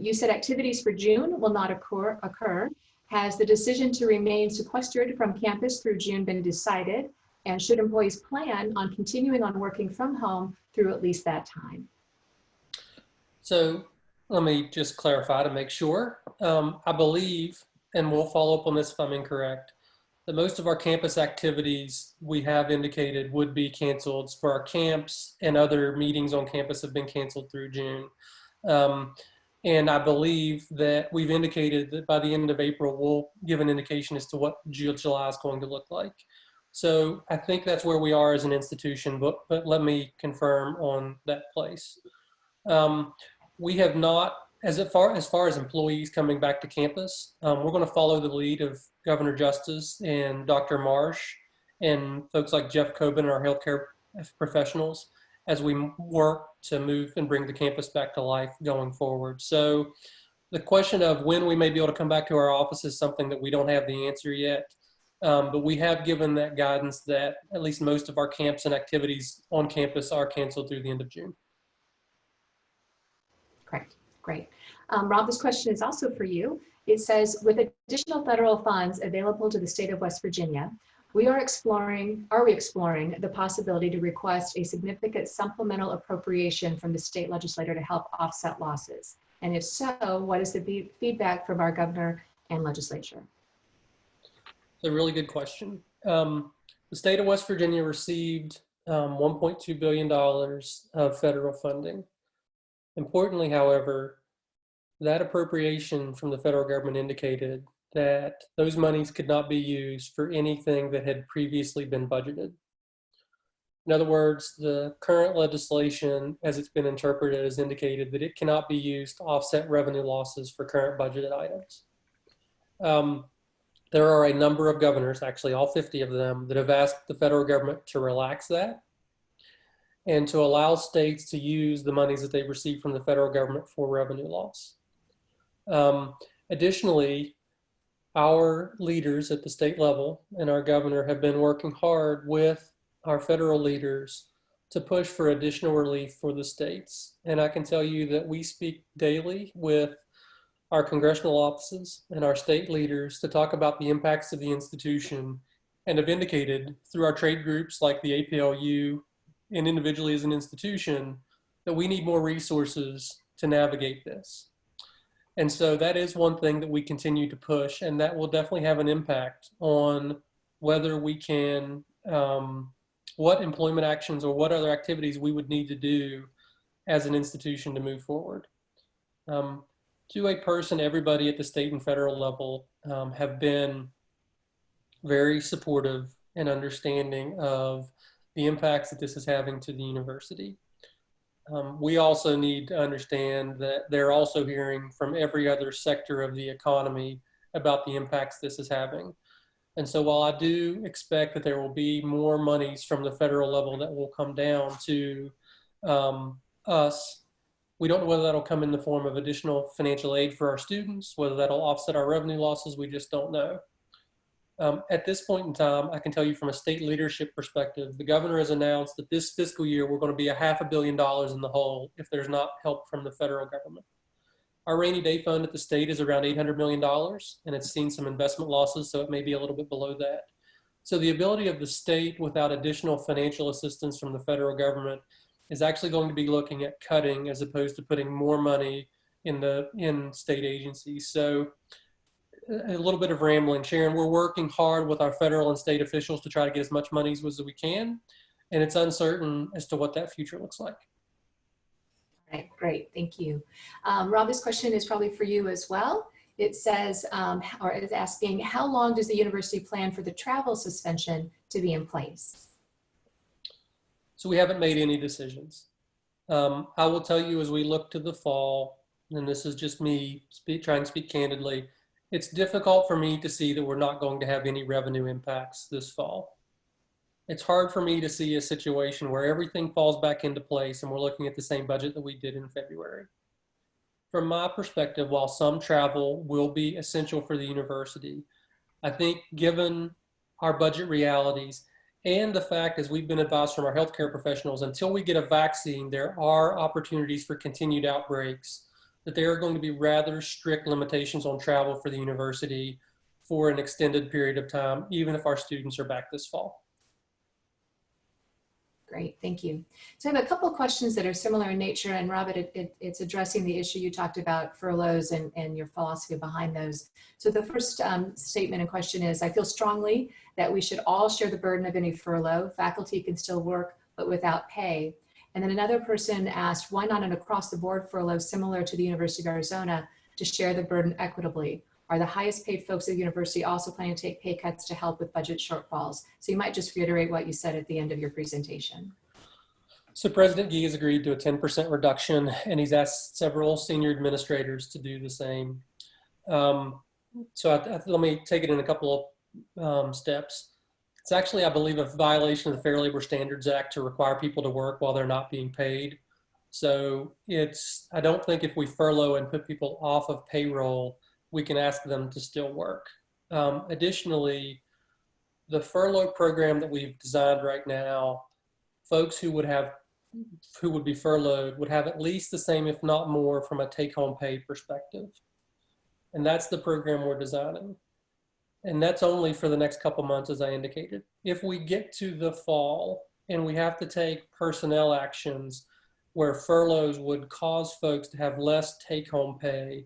[SPEAKER 1] you said activities for June will not occur. Has the decision to remain sequestered from campus through June been decided? And should employees plan on continuing on working from home through at least that time?
[SPEAKER 3] So let me just clarify to make sure. I believe, and we'll follow up on this if I'm incorrect, that most of our campus activities we have indicated would be canceled for our camps, and other meetings on campus have been canceled through June. And I believe that we've indicated that by the end of April, we'll give an indication as to what July is going to look like. So I think that's where we are as an institution, but let me confirm on that place. We have not, as far as employees coming back to campus, we're going to follow the lead of Governor Justice and Dr. Marsh and folks like Jeff Coben and our healthcare professionals as we work to move and bring the campus back to life going forward. So the question of when we may be able to come back to our office is something that we don't have the answer yet. But we have given that guidance that at least most of our camps and activities on campus are canceled through the end of June.
[SPEAKER 1] Correct. Great. Rob, this question is also for you. It says, with additional federal funds available to the state of West Virginia, are we exploring the possibility to request a significant supplemental appropriation from the state legislature to help offset losses? And if so, what is the feedback from our governor and legislature?
[SPEAKER 3] It's a really good question. The state of West Virginia received $1.2 billion of federal funding. Importantly, however, that appropriation from the federal government indicated that those monies could not be used for anything that had previously been budgeted. In other words, the current legislation, as it's been interpreted, has indicated that it cannot be used to offset revenue losses for current budgeted items. There are a number of governors, actually all 50 of them, that have asked the federal government to relax that and to allow states to use the monies that they receive from the federal government for revenue loss. Additionally, our leaders at the state level and our governor have been working hard with our federal leaders to push for additional relief for the states. And I can tell you that we speak daily with our congressional offices and our state leaders to talk about the impacts of the institution, and have indicated through our trade groups like the APLU and individually as an institution that we need more resources to navigate this. And so that is one thing that we continue to push, and that will definitely have an impact on whether we can, what employment actions or what other activities we would need to do as an institution to move forward. To a person, everybody at the state and federal level have been very supportive and understanding of the impacts that this is having to the university. We also need to understand that they're also hearing from every other sector of the economy about the impacts this is having. And so while I do expect that there will be more monies from the federal level that will come down to us, we don't know whether that'll come in the form of additional financial aid for our students, whether that'll offset our revenue losses, we just don't know. At this point in time, I can tell you from a state leadership perspective, the governor has announced that this fiscal year we're going to be $500 million in the hole if there's not help from the federal government. Our rainy day fund at the state is around $800 million, and it's seen some investment losses, so it may be a little bit below that. So the ability of the state without additional financial assistance from the federal government is actually going to be looking at cutting as opposed to putting more money in state agencies. So a little bit of rambling. Sharon, we're working hard with our federal and state officials to try to get as much money as we can, and it's uncertain as to what that future looks like.
[SPEAKER 1] All right, great, thank you. Rob, this question is probably for you as well. It says, or is asking, how long does the university plan for the travel suspension to be in place?
[SPEAKER 3] So we haven't made any decisions. I will tell you as we look to the fall, and this is just me trying to speak candidly, it's difficult for me to see that we're not going to have any revenue impacts this fall. It's hard for me to see a situation where everything falls back into place and we're looking at the same budget that we did in February. From my perspective, while some travel will be essential for the university, I think given our budget realities and the fact, as we've been advised from our healthcare professionals, until we get a vaccine, there are opportunities for continued outbreaks, that there are going to be rather strict limitations on travel for the university for an extended period of time, even if our students are back this fall.
[SPEAKER 1] Great, thank you. So I have a couple of questions that are similar in nature, and Robert, it's addressing the issue you talked about, furloughs and your philosophy behind those. So the first statement and question is, I feel strongly that we should all share the burden of any furlough. Faculty can still work, but without pay. And then another person asked, why not an across-the-board furlough similar to the University of Arizona to share the burden equitably? Are the highest paid folks at the university also planning to take pay cuts to help with budget shortfalls? So you might just reiterate what you said at the end of your presentation.
[SPEAKER 3] So President Gee has agreed to a 10% reduction, and he's asked several senior administrators to do the same. Let me take it in a couple of steps. It's actually, I believe, a violation of the Fair Labor Standards Act to require people to work while they're not being paid. So I don't think if we furlough and put people off of payroll, we can ask them to still work. Additionally, the furlough program that we've designed right now, folks who would be furloughed would have at least the same, if not more, from a take-home pay perspective. And that's the program we're designing. And that's only for the next couple months, as I indicated. If we get to the fall and we have to take personnel actions where furloughs would cause folks to have less take-home pay,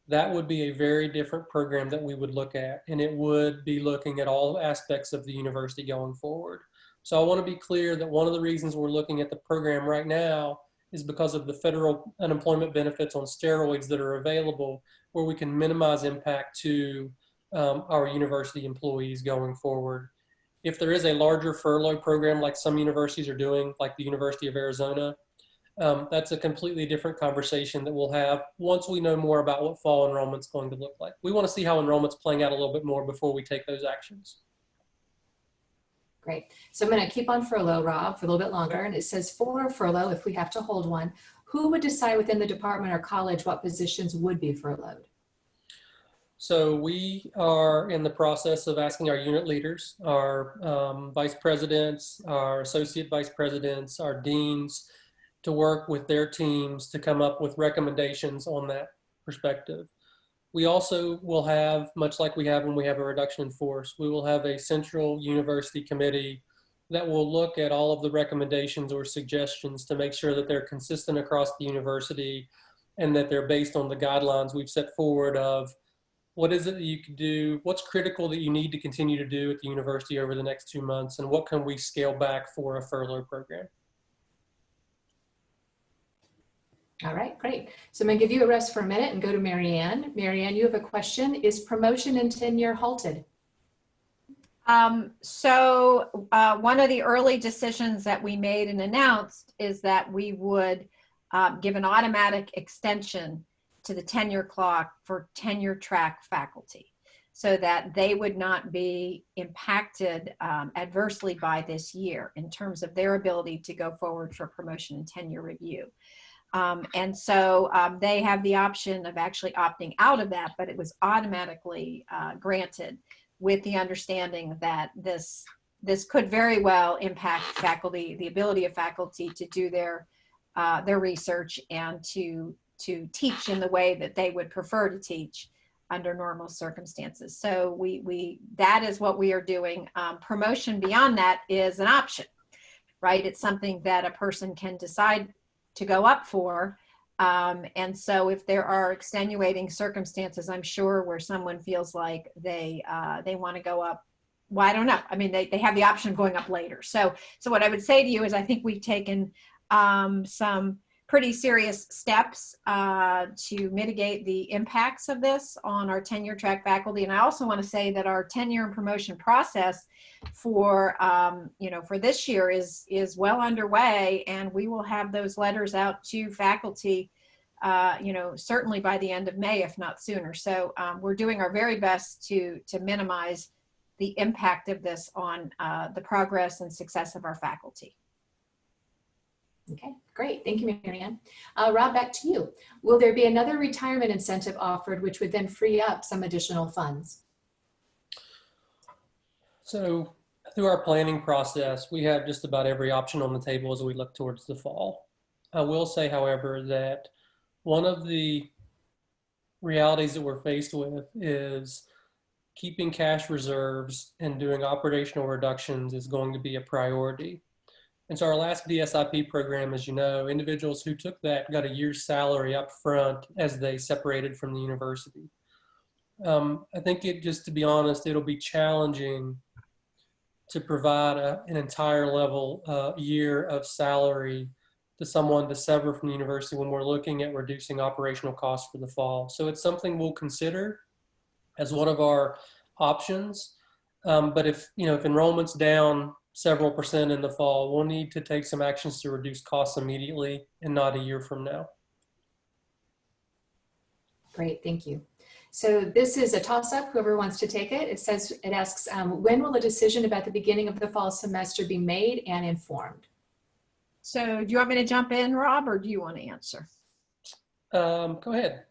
[SPEAKER 3] that would be a very different program that we would look at, and it would be looking at all aspects of the university going forward. So I want to be clear that one of the reasons we're looking at the program right now is because of the federal unemployment benefits on steroids that are available, where we can minimize impact to our university employees going forward. If there is a larger furlough program like some universities are doing, like the University of Arizona, that's a completely different conversation that we'll have once we know more about what fall enrollment's going to look like. We want to see how enrollment's playing out a little bit more before we take those actions.
[SPEAKER 1] Great. So I'm going to keep on furlough, Rob, for a little bit longer. And it says, for a furlough, if we have to hold one, who would decide within the department or college what positions would be furloughed?
[SPEAKER 3] So we are in the process of asking our unit leaders, our vice presidents, our associate vice presidents, our deans, to work with their teams to come up with recommendations on that perspective. We also will have, much like we have when we have a reduction in force, we will have a central university committee that will look at all of the recommendations or suggestions to make sure that they're consistent across the university and that they're based on the guidelines we've set forward of what is it that you can do, what's critical that you need to continue to do at the university over the next 2 months, and what can we scale back for a furlough program.
[SPEAKER 1] All right, great. So I'm going to give you a rest for a minute and go to Maryanne. Maryanne, you have a question. Is promotion and tenure halted?
[SPEAKER 2] One of the early decisions that we made and announced is that we would give an automatic extension to the tenure clock for tenure track faculty so that they would not be impacted adversely by this year in terms of their ability to go forward for promotion and tenure review. They have the option of actually opting out of that, but it was automatically granted with the understanding that this could very well impact faculty, the ability of faculty to do their research and to teach in the way that they would prefer to teach under normal circumstances. So that is what we are doing. Promotion beyond that is an option, right? It's something that a person can decide to go up for. And so if there are extenuating circumstances, I'm sure, where someone feels like they want to go up, well, I don't know. I mean, they have the option of going up later. So what I would say to you is I think we've taken some pretty serious steps to mitigate the impacts of this on our tenure track faculty. And I also want to say that our tenure and promotion process for this year is well underway, and we will have those letters out to faculty certainly by the end of May, if not sooner. So we're doing our very best to minimize the impact of this on the progress and success of our faculty.
[SPEAKER 1] Okay, great. Thank you, Maryanne. Rob, back to you. Will there be another retirement incentive offered, which would then free up some additional funds?
[SPEAKER 3] So through our planning process, we have just about every option on the table as we look towards the fall. I will say, however, that one of the realities that we're faced with is keeping cash reserves and doing operational reductions is going to be a priority. And so our last DSIP program, as you know, individuals who took that got a year's salary up front as they separated from the university. I think to be honest, it'll be challenging to provide an entire level year of salary to someone to sever from the university when we're looking at reducing operational costs for the fall. So it's something we'll consider as one of our options. But if enrollment's down several percent in the fall, we'll need to take some actions to reduce costs immediately and not a year from now.
[SPEAKER 1] Great, thank you. So this is a toss-up, whoever wants to take it. It asks, when will a decision about the beginning of the fall semester be made and informed?
[SPEAKER 2] So do you want me to jump in, Rob, or do you want to answer?
[SPEAKER 3] Go ahead.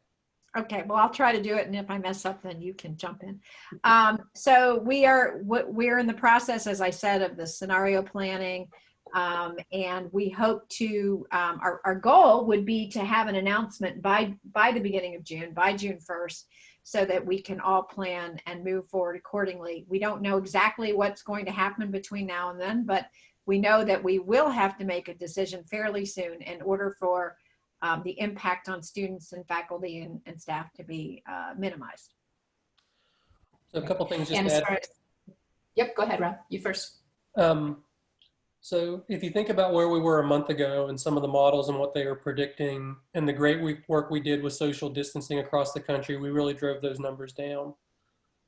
[SPEAKER 2] Okay, well, I'll try to do it, and if I mess up, then you can jump in. So we're in the process, as I said, of the scenario planning, and we hope to, our goal would be to have an announcement by the beginning of June, by June 1st, so that we can all plan and move forward accordingly. We don't know exactly what's going to happen between now and then, but we know that we will have to make a decision fairly soon in order for the impact on students and faculty and staff to be minimized.
[SPEAKER 3] So a couple things just to add.
[SPEAKER 1] Yep, go ahead, Rob. You first.
[SPEAKER 3] So if you think about where we were a month ago and some of the models and what they were predicting and the great work we did with social distancing across the country, we really drove those numbers down.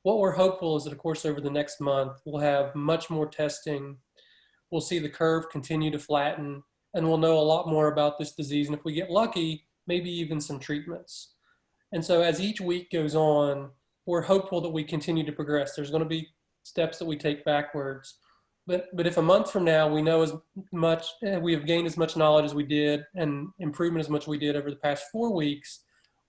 [SPEAKER 3] What we're hopeful is that, of course, over the next month, we'll have much more testing. We'll see the curve continue to flatten, and we'll know a lot more about this disease. And if we get lucky, maybe even some treatments. And so as each week goes on, we're hopeful that we continue to progress. There's going to be steps that we take backwards. But if a month from now we know as much, we have gained as much knowledge as we did and improvement as much as we did over the past 4 weeks,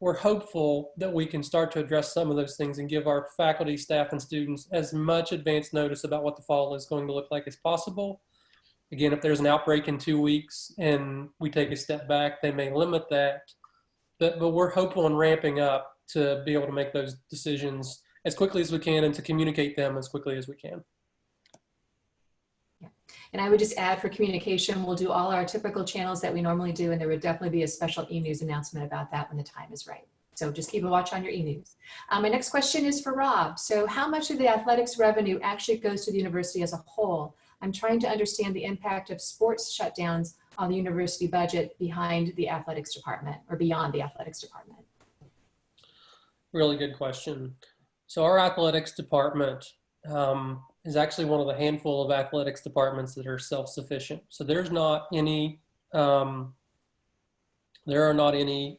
[SPEAKER 3] we're hopeful that we can start to address some of those things and give our faculty, staff, and students as much advance notice about what the fall is going to look like as possible. Again, if there's an outbreak in 2 weeks and we take a step back, they may limit that. But we're hopeful and ramping up to be able to make those decisions as quickly as we can and to communicate them as quickly as we can.
[SPEAKER 1] And I would just add, for communication, we'll do all our typical channels that we normally do, and there would definitely be a special e-news announcement about that when the time is right. So just keep a watch on your e-news. My next question is for Rob. So how much of the athletics revenue actually goes to the university as a whole? I'm trying to understand the impact of sports shutdowns on the university budget behind the athletics department or beyond the athletics department.
[SPEAKER 3] Really good question. So our athletics department is actually one of the handful of athletics departments that are self-sufficient. So there's not any, there are not any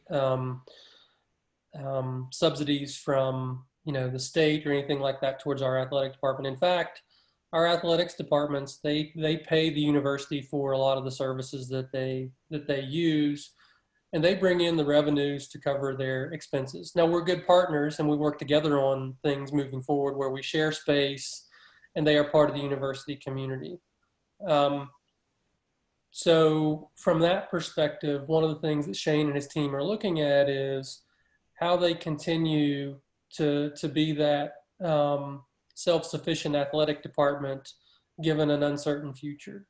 [SPEAKER 3] subsidies from the state or anything like that towards our athletic department. In fact, our athletics departments, they pay the university for a lot of the services that they use, and they bring in the revenues to cover their expenses. Now, we're good partners and we work together on things moving forward where we share space and they are part of the university community. So from that perspective, one of the things that Shane and his team are looking at is how they continue to be that self-sufficient athletic department given an uncertain future.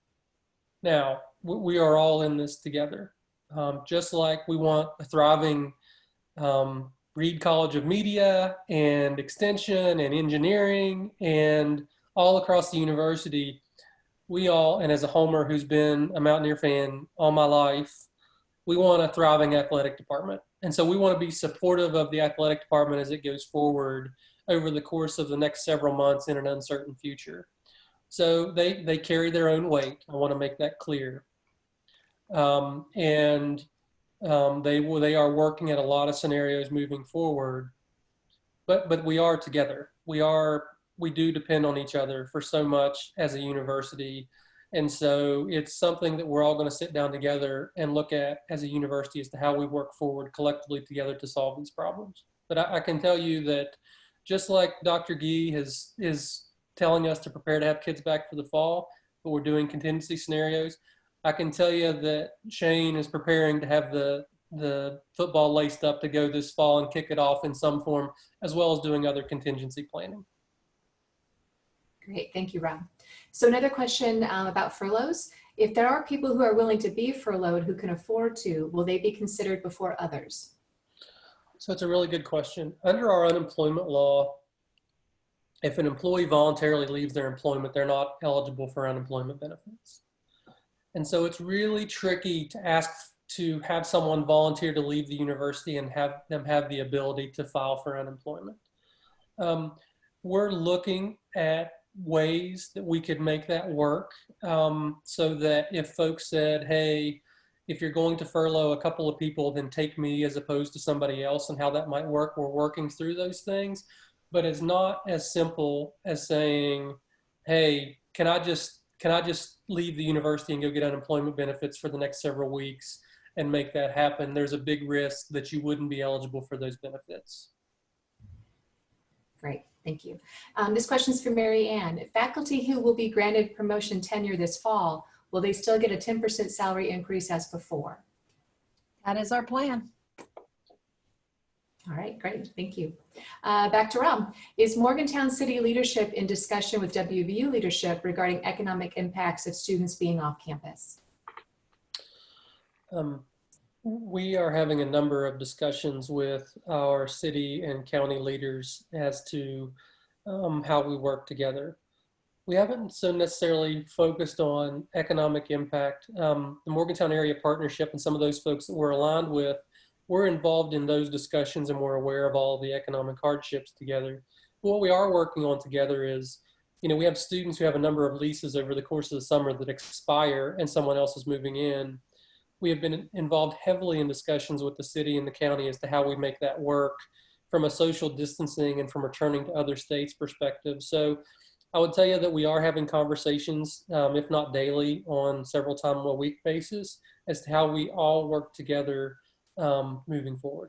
[SPEAKER 3] Now, we are all in this together. Just like we want a thriving Reed College of Media and Extension and Engineering and all across the university, we all, and as a homer who's been a Mountaineer fan all my life, we want a thriving athletic department. And so we want to be supportive of the athletic department as it goes forward over the course of the next several months in an uncertain future. So they carry their own weight. I want to make that clear. They are working at a lot of scenarios moving forward, but we are together. We do depend on each other for so much as a university. And so it's something that we're all going to sit down together and look at as a university as to how we work forward collectively together to solve these problems. But I can tell you that just like Dr. Gee is telling us to prepare to have kids back for the fall, but we're doing contingency scenarios, I can tell you that Shane is preparing to have the football laced up to go this fall and kick it off in some form, as well as doing other contingency planning.
[SPEAKER 1] Great, thank you, Rob. So another question about furloughs. If there are people who are willing to be furloughed who can afford to, will they be considered before others?
[SPEAKER 3] So it's a really good question. Under our unemployment law, if an employee voluntarily leaves their employment, they're not eligible for unemployment benefits. And so it's really tricky to ask to have someone volunteer to leave the university and have them have the ability to file for unemployment. We're looking at ways that we could make that work so that if folks said, hey, if you're going to furlough a couple of people, then take me as opposed to somebody else, and how that might work, we're working through those things. But it's not as simple as saying, hey, can I just leave the university and go get unemployment benefits for the next several weeks and make that happen? There's a big risk that you wouldn't be eligible for those benefits.
[SPEAKER 1] Great, thank you. This question is for Maryanne. Faculty who will be granted promotion tenure this fall, will they still get a 10% salary increase as before?
[SPEAKER 2] That is our plan.
[SPEAKER 1] All right, great, thank you. Back to Rob. Is Morgantown City leadership in discussion with WVU leadership regarding economic impacts of students being off campus?
[SPEAKER 3] We are having a number of discussions with our city and county leaders as to how we work together. We haven't so necessarily focused on economic impact. The Morgantown Area Partnership and some of those folks that we're aligned with, we're involved in those discussions and we're aware of all the economic hardships together. But what we are working on together is, we have students who have a number of leases over the course of the summer that expire and someone else is moving in. We have been involved heavily in discussions with the city and the county as to how we make that work from a social distancing and from returning to other states perspective. So I would tell you that we are having conversations, if not daily, on several time a week basis as to how we all work together moving forward.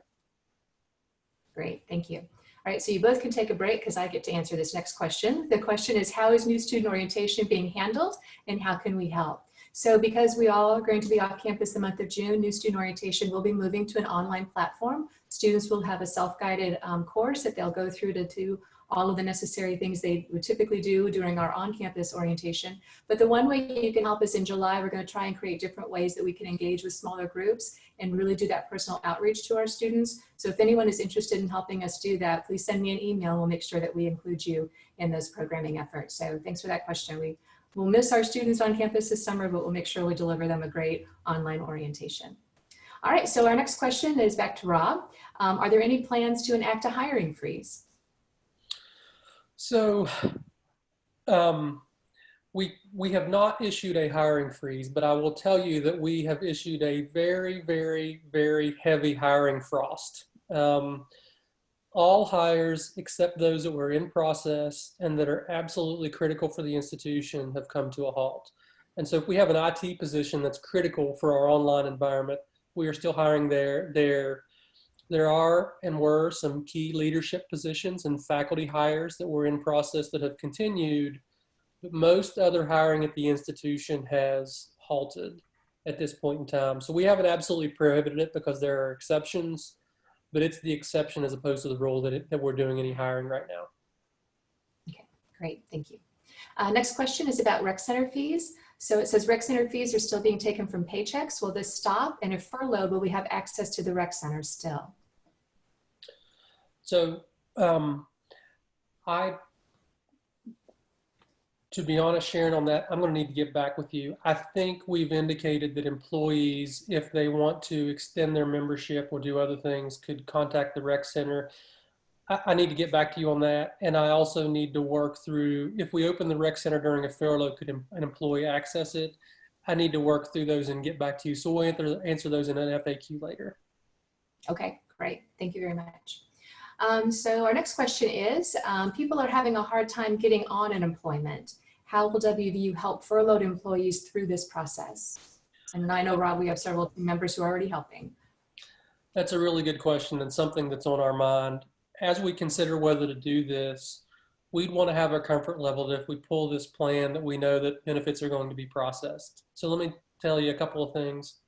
[SPEAKER 1] Great, thank you. All right, so you both can take a break because I get to answer this next question. The question is, how is new student orientation being handled and how can we help? So because we all are going to be off campus the month of June, new student orientation will be moving to an online platform. Students will have a self-guided course that they'll go through to do all of the necessary things they would typically do during our on-campus orientation. But the one way you can help is in July, we're going to try and create different ways that we can engage with smaller groups and really do that personal outreach to our students. So if anyone is interested in helping us do that, please send me an email. We'll make sure that we include you in those programming efforts. So thanks for that question. We'll miss our students on campus this summer, but we'll make sure we deliver them a great online orientation. All right, so our next question is back to Rob. Are there any plans to enact a hiring freeze?
[SPEAKER 3] So we have not issued a hiring freeze, but I will tell you that we have issued a very, very, very heavy hiring frost. All hires except those that were in process and that are absolutely critical for the institution have come to a halt. And so if we have an IT position that's critical for our online environment, we are still hiring there. There are and were some key leadership positions and faculty hires that were in process that have continued, but most other hiring at the institution has halted at this point in time. So we haven't absolutely prohibited it because there are exceptions, but it's the exception as opposed to the rule that we're doing any hiring right now.
[SPEAKER 1] Okay, great, thank you. Next question is about rec center fees. So it says rec center fees are still being taken from paychecks. Will this stop? And if furloughed, will we have access to the rec centers still?
[SPEAKER 3] So to be honest, Sharon, on that, I'm going to need to get back with you. I think we've indicated that employees, if they want to extend their membership or do other things, could contact the rec center. I need to get back to you on that. And I also need to work through, if we open the rec center during a furlough, could an employee access it? I need to work through those and get back to you. So we'll answer those in an FAQ later.
[SPEAKER 1] Okay, great. Thank you very much. So our next question is, people are having a hard time getting on unemployment. How will WVU help furloughed employees through this process? And I know, Rob, we have several members who are already helping.
[SPEAKER 3] That's a really good question and something that's on our mind. As we consider whether to do this, we'd want to have a comfort level that if we pull this plan that we know that benefits are going to be processed. So let me tell you a couple of things.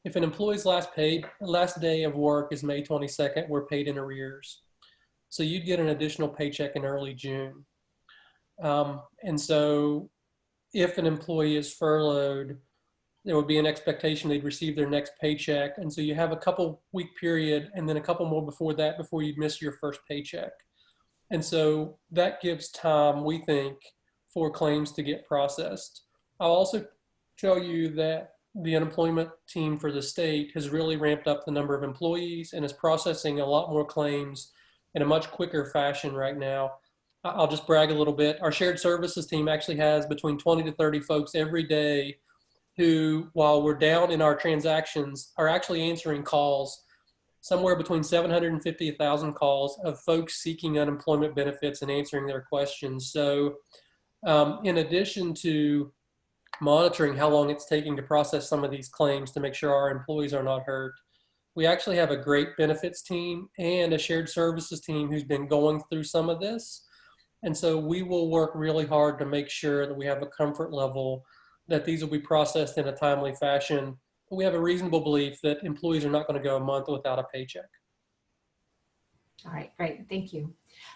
[SPEAKER 3] If an employee's last day of work is May 22nd, we're paid in arrears. So you'd get an additional paycheck in early June. And so if an employee is furloughed, there would be an expectation they'd receive their next paycheck. And so you have a couple week period and then a couple more before that before you'd miss your first paycheck. And so that gives time, we think, for claims to get processed. I'll also tell you that the unemployment team for the state has really ramped up the number of employees and is processing a lot more claims in a much quicker fashion right now. I'll just brag a little bit. Our shared services team actually has between 20 to 30 folks every day who, while we're down in our transactions, are actually answering calls, somewhere between 750 and 1,000 calls of folks seeking unemployment benefits and answering their questions. So in addition to monitoring how long it's taking to process some of these claims to make sure our employees are not hurt, we actually have a great benefits team and a shared services team who's been going through some of this. And so we will work really hard to make sure that we have a comfort level that these will be processed in a timely fashion. But we have a reasonable belief that employees are not going to go a month without a paycheck.
[SPEAKER 1] All right, great, thank you.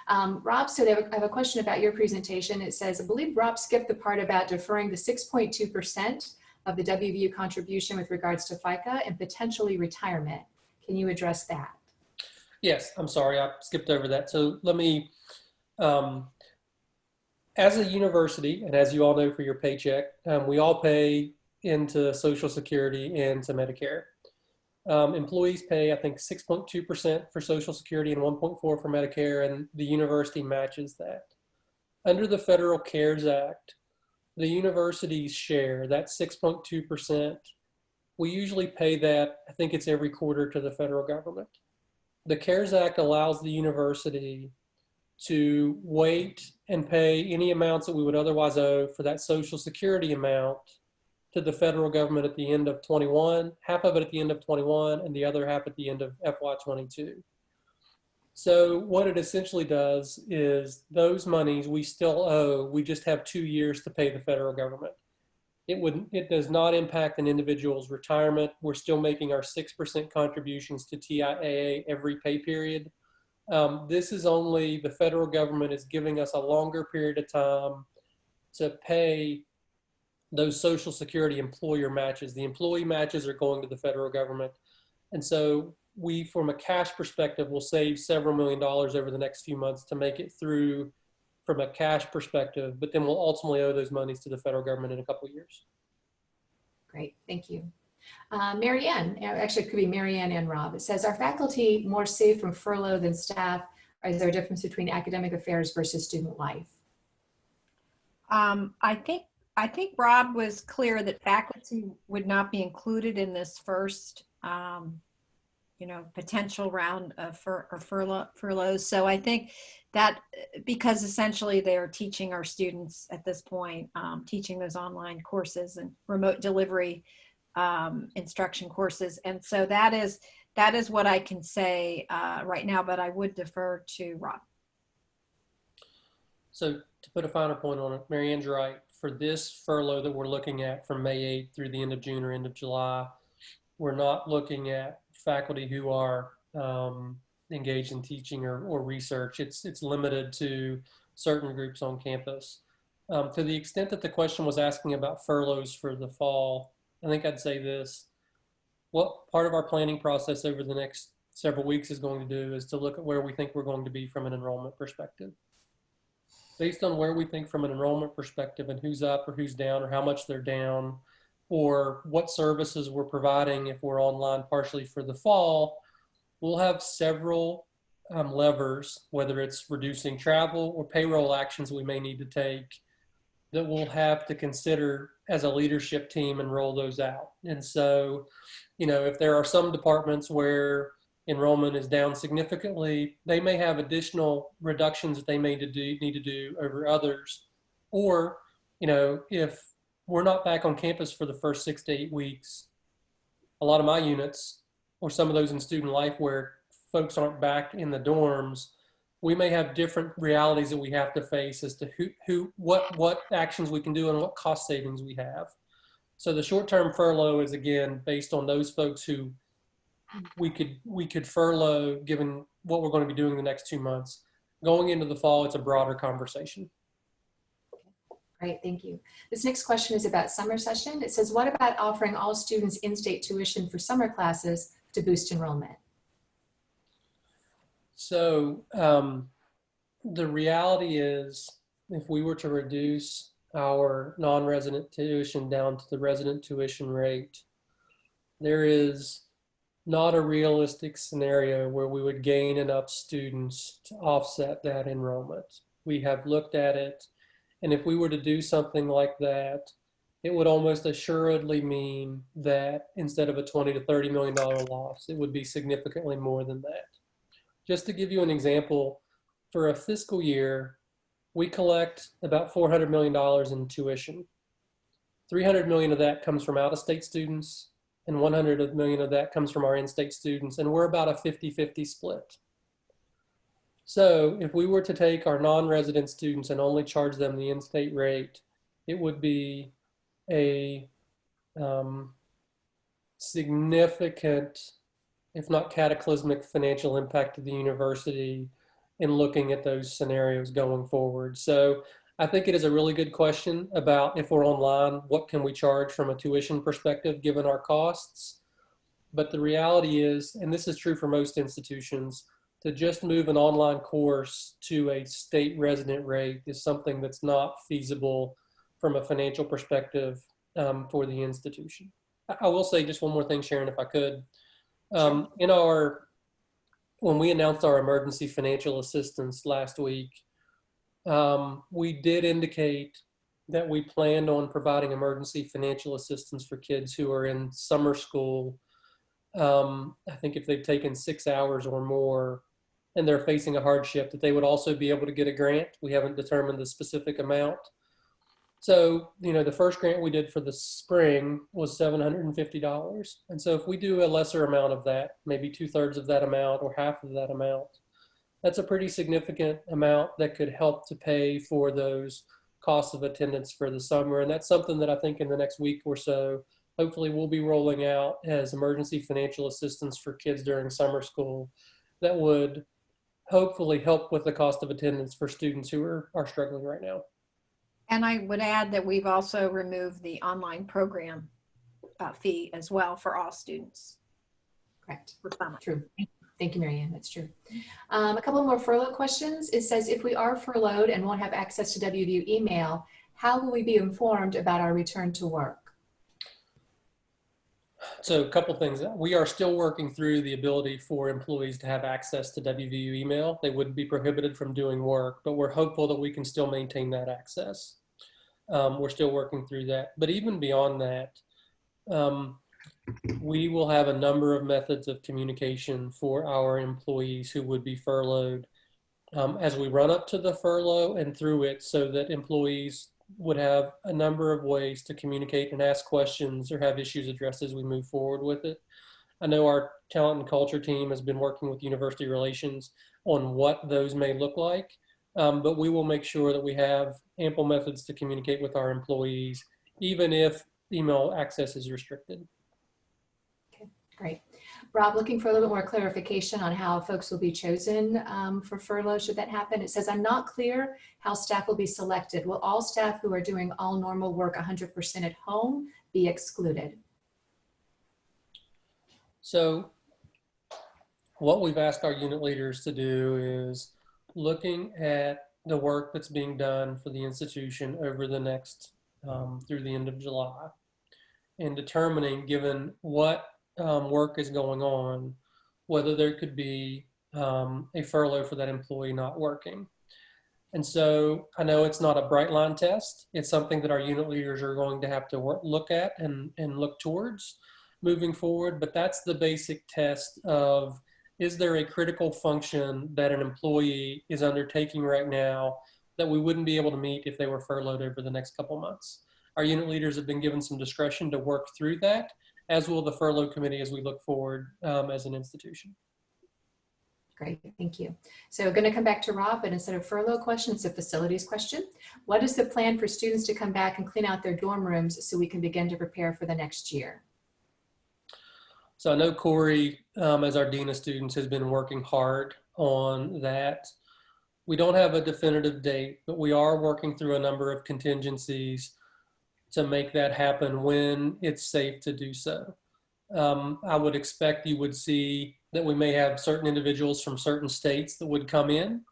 [SPEAKER 1] Rob, so I have a question about your presentation. It says, I believe Rob skipped the part about deferring the 6.2% of the WVU contribution with regards to FICA and potentially retirement. Can you address that?
[SPEAKER 3] Yes, I'm sorry, I skipped over that. So let me, as a university, and as you all know for your paycheck, we all pay into Social Security and to Medicare. Employees pay, I think, 6.2% for Social Security and 1.4% for Medicare, and the university matches that. Under the Federal CARES Act, the university's share, that 6.2%, we usually pay that, I think it's every quarter, to the federal government. The CARES Act allows the university to wait and pay any amounts that we would otherwise owe for that Social Security amount to the federal government at the end of 21, half of it at the end of 21, and the other half at the end of FY22. So what it essentially does is those monies we still owe, we just have 2 years to pay the federal government. It does not impact an individual's retirement. We're still making our 6% contributions to TIAA every pay period. This is only the federal government is giving us a longer period of time to pay those Social Security employer matches. The employee matches are going to the federal government. And so we, from a cash perspective, will save several $1 million over the next few months to make it through from a cash perspective, but then we'll ultimately owe those monies to the federal government in a couple of years.
[SPEAKER 1] Great, thank you. Maryanne, actually it could be Maryanne and Rob. It says, are faculty more safe from furlough than staff? Or is there a difference between academic affairs versus student life?
[SPEAKER 2] I think Rob was clear that faculty would not be included in this first, potential round of furloughs. So I think that because essentially they're teaching our students at this point, teaching those online courses and remote delivery instruction courses. And so that is what I can say right now, but I would defer to Rob.
[SPEAKER 3] So to put a finer point on it, Maryanne's right. For this furlough that we're looking at from May 8th through the end of June or end of July, we're not looking at faculty who are engaged in teaching or research. It's limited to certain groups on campus. To the extent that the question was asking about furloughs for the fall, I think I'd say this. What part of our planning process over the next several weeks is going to do is to look at where we think we're going to be from an enrollment perspective. Based on where we think from an enrollment perspective and who's up or who's down or how much they're down or what services we're providing if we're online partially for the fall, we'll have several levers, whether it's reducing travel or payroll actions we may need to take, that we'll have to consider as a leadership team and roll those out. And so, if there are some departments where enrollment is down significantly, they may have additional reductions that they may need to do over others. Or, if we're not back on campus for the first 6 to 8 weeks, a lot of my units, or some of those in student life where folks aren't back in the dorms, we may have different realities that we have to face as to what actions we can do and what cost savings we have. So the short-term furlough is, again, based on those folks who we could furlough given what we're going to be doing the next 2 months. Going into the fall, it's a broader conversation.
[SPEAKER 1] Great, thank you. This next question is about summer session. It says, what about offering all students in-state tuition for summer classes to boost enrollment?
[SPEAKER 3] So the reality is, if we were to reduce our non-resident tuition down to the resident tuition rate, there is not a realistic scenario where we would gain enough students to offset that enrollment. We have looked at it, and if we were to do something like that, it would almost assuredly mean that instead of a $20 to $30 million loss, it would be significantly more than that. Just to give you an example, for a fiscal year, we collect about $400 million in tuition. $300 million of that comes from out-of-state students, and $100 million of that comes from our in-state students, and we're about a 50-50 split. So if we were to take our non-resident students and only charge them the in-state rate, it would be a significant, if not cataclysmic, financial impact to the university in looking at those scenarios going forward. So I think it is a really good question about, if we're online, what can we charge from a tuition perspective given our costs? But the reality is, and this is true for most institutions, to just move an online course to a state resident rate is something that's not feasible from a financial perspective for the institution. I will say just one more thing, Sharon, if I could. When we announced our emergency financial assistance last week, we did indicate that we planned on providing emergency financial assistance for kids who are in summer school. I think if they've taken 6 hours or more and they're facing a hardship, that they would also be able to get a grant. We haven't determined the specific amount. So, the first grant we did for the spring was $750. And so if we do a lesser amount of that, maybe 2/3 of that amount or half of that amount, that's a pretty significant amount that could help to pay for those costs of attendance for the summer. And that's something that I think in the next week or so, hopefully we'll be rolling out as emergency financial assistance for kids during summer school that would hopefully help with the cost of attendance for students who are struggling right now.
[SPEAKER 2] And I would add that we've also removed the online program fee as well for all students.
[SPEAKER 1] Correct.
[SPEAKER 2] For summer.
[SPEAKER 1] True. Thank you, Maryanne. That's true. A couple more furlough questions. It says, if we are furloughed and won't have access to WVU email, how will we be informed about our return to work?
[SPEAKER 3] So a couple things. We are still working through the ability for employees to have access to WVU email. They wouldn't be prohibited from doing work, but we're hopeful that we can still maintain that access. We're still working through that. But even beyond that, we will have a number of methods of communication for our employees who would be furloughed as we run up to the furlough and through it, so that employees would have a number of ways to communicate and ask questions or have issues addressed as we move forward with it. I know our talent and culture team has been working with university relations on what those may look like, but we will make sure that we have ample methods to communicate with our employees, even if email access is restricted.
[SPEAKER 1] Okay, great. Rob, looking for a little bit more clarification on how folks will be chosen for furlough should that happen. It says, I'm not clear how staff will be selected. Will all staff who are doing all normal work 100% at home be excluded?
[SPEAKER 3] So what we've asked our unit leaders to do is looking at the work that's being done for the institution over the next, through the end of July, and determining, given what work is going on, whether there could be a furlough for that employee not working. And so I know it's not a bright line test. It's something that our unit leaders are going to have to look at and look towards moving forward. But that's the basic test of, is there a critical function that an employee is undertaking right now that we wouldn't be able to meet if they were furloughed over the next couple months? Our unit leaders have been given some discretion to work through that, as will the furlough committee as we look forward as an institution.
[SPEAKER 1] Great, thank you. So going to come back to Rob, but instead of furlough question, it's a facilities question. What is the plan for students to come back and clean out their dorm rooms so we can begin to prepare for the next year?
[SPEAKER 3] So I know Corey, as our Dean of Students, has been working hard on that. We don't have a definitive date, but we are working through a number of contingencies to make that happen when it's safe to do so. I would expect you would see that we may have certain individuals from certain states that would come in.